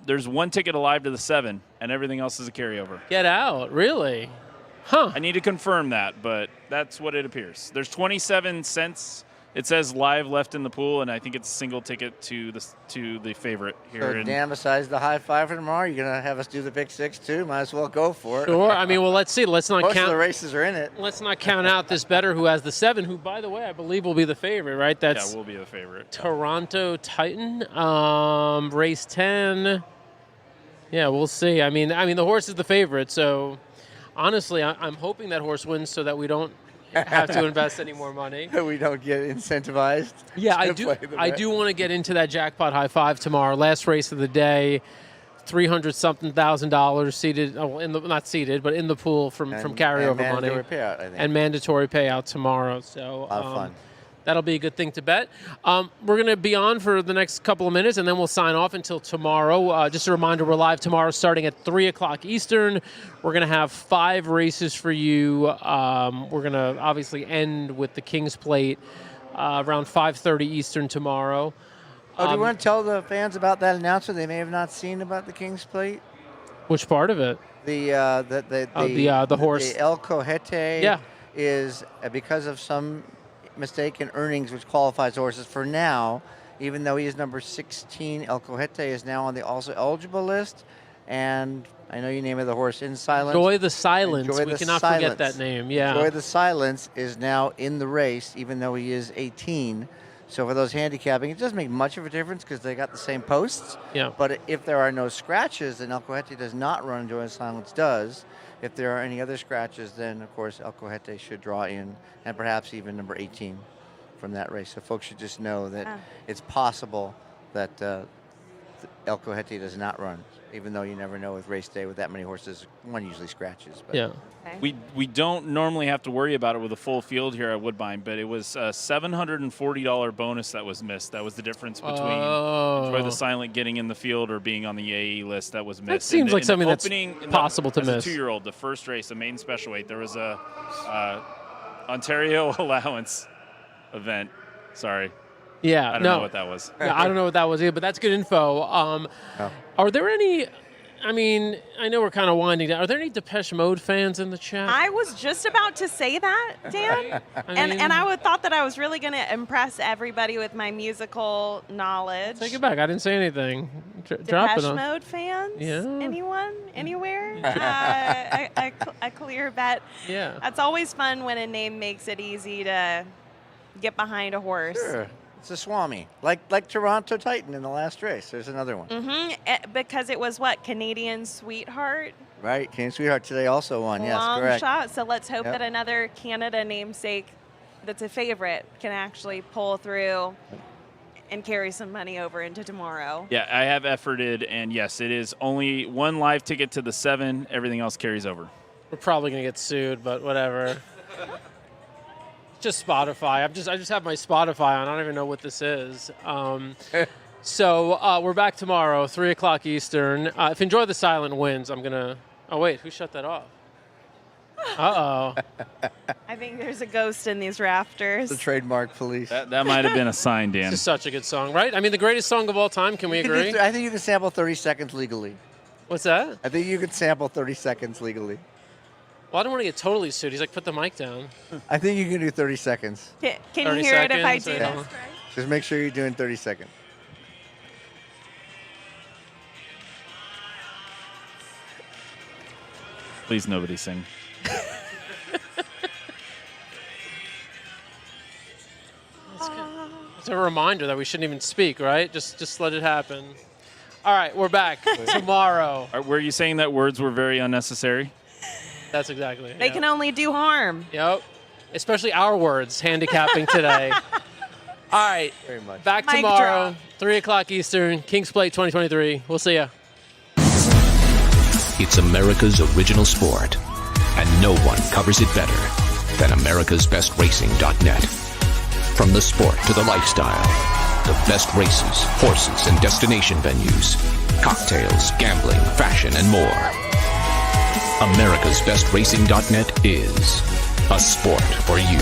1 ticket alive to the 7, and everything else is a carryover. Get out, really? Huh. I need to confirm that, but that's what it appears. There's 27 cents. It says live left in the pool, and I think it's a single ticket to the favorite here. So Dan, besides the high 5 for tomorrow, you're going to have us do the pick 6 too? Might as well go for it. Sure. I mean, well, let's see. Let's not Most count. of the races are in it. Let's not count out this bettor who has the 7, who, by the way, I believe will be the favorite, right? That's will be the favorite. Toronto Titan, race 10. Yeah, we'll see. I mean, the horse is the favorite, so honestly, I'm hoping that horse wins so that we don't have to invest any more money. We don't get incentivized. Yeah, I to do. play the I bet. do want to get into that jackpot high 5 tomorrow. Last race of the day, $300-something thousand seated. Oh, not seated, but in the pool from carryover and money. mandatory payout, I think. And mandatory payout tomorrow. So A lot of fun. that'll be a good thing to bet. We're going to be on for the next couple of minutes, and then we'll sign off until tomorrow. Just a reminder, we're live tomorrow starting at 3 o'clock Eastern. We're going to have 5 races for you. We're going to obviously end with the King's Plate around 5:30 Eastern tomorrow. Do you want to tell the fans about that announcement they may have not seen about the King's Plate? Which part of it? The horse. The El Cojete is because of some mistake in earnings, which qualifies horses for now. Even though he is number 16, El Cojete is now on the also eligible list. And I know you named the horse In Silence. Enjoy the Silence. Enjoy We the cannot Silence. forget that name. Yeah. Enjoy the Silence is now in the race, even though he is 18. So for those handicapping, it doesn't make much of a difference because they got the same posts. Yeah. But if there are no scratches, then El Cohete does not run, Enjoy the Silence does. If there are any other scratches, then of course El Cohete should draw in, and perhaps even number 18 from that race. So folks should just know that it's possible that El Cohete does not run, even though you never know with race day with that many horses, one usually scratches. But Yeah. Okay. We don't normally have to worry about it with a full field here at Woodbine, but it was a $740 bonus that was missed. That was the difference between Enjoy the Silent getting in the field or being on the AE list that was missed. That seems like something that's possible to miss. miss. As a 2-year-old, the first race, a maiden special weight, there was a Ontario allowance event. Sorry. Yeah, I don't know what that was. Yeah, I don't know what that was either, but that's good info. Are there any, I mean, I know we're kind of winding down. Are there any Depeche Mode fans in the chat? I was just about to say that, Dan. And I would thought that I was really going to impress everybody with my musical knowledge. Take it back. I didn't say anything. Drop Depeche it on. Mode fans? Yeah. Anyone? Anywhere? A clear bet. Yeah. That's always fun when a name makes it easy to get behind a horse. sure, it's a Swami, like Toronto Titan in the last race. There's another one. Because it was what? Canadian Sweetheart? Right, Canadian Sweetheart today also won. Yes, Long correct. shot. So let's hope Yep. that another Canada namesake that's a favorite can actually pull through and carry some money over into tomorrow. Yeah, I have efforted, and yes, it is only one live ticket to the 7. Everything else carries over. We're probably going to get sued, but whatever. Just Spotify. I just have my Spotify on. I don't even know what this is. So we're back tomorrow, 3 o'clock Eastern. If Enjoy the Silent wins, I'm going to... Oh, wait. Who shut that off? Uh-oh. I think there's a ghost in these rafters. The trademark police. That might have been a sign, Dan. This is such a good song, right? I mean, the greatest song of all time. Can we agree? I think you can sample 30 seconds legally. What's that? I think you could sample 30 seconds legally. Well, I don't want to get totally sued. He's like, put the mic down. I think you can do 30 seconds. Can you 30 hear it if I do seconds, this? yeah. Right? Just make sure you're doing 30 seconds. Please, nobody sing. It's a reminder that we shouldn't even speak, right? Just let it happen. All right, we're back tomorrow. Were you saying that words were very unnecessary? That's exactly. They can only do harm. Yep. Especially our words, handicapping today. All right. Very much. Back Mic tomorrow, drop. 3 o'clock Eastern, King's Plate 2023. We'll see ya. It's America's original sport, and no one covers it better than americasbestracing.net. From the sport to the lifestyle, the best races, horses, and destination venues, cocktails, gambling, fashion, and more. americasbestracing.net is a sport for you.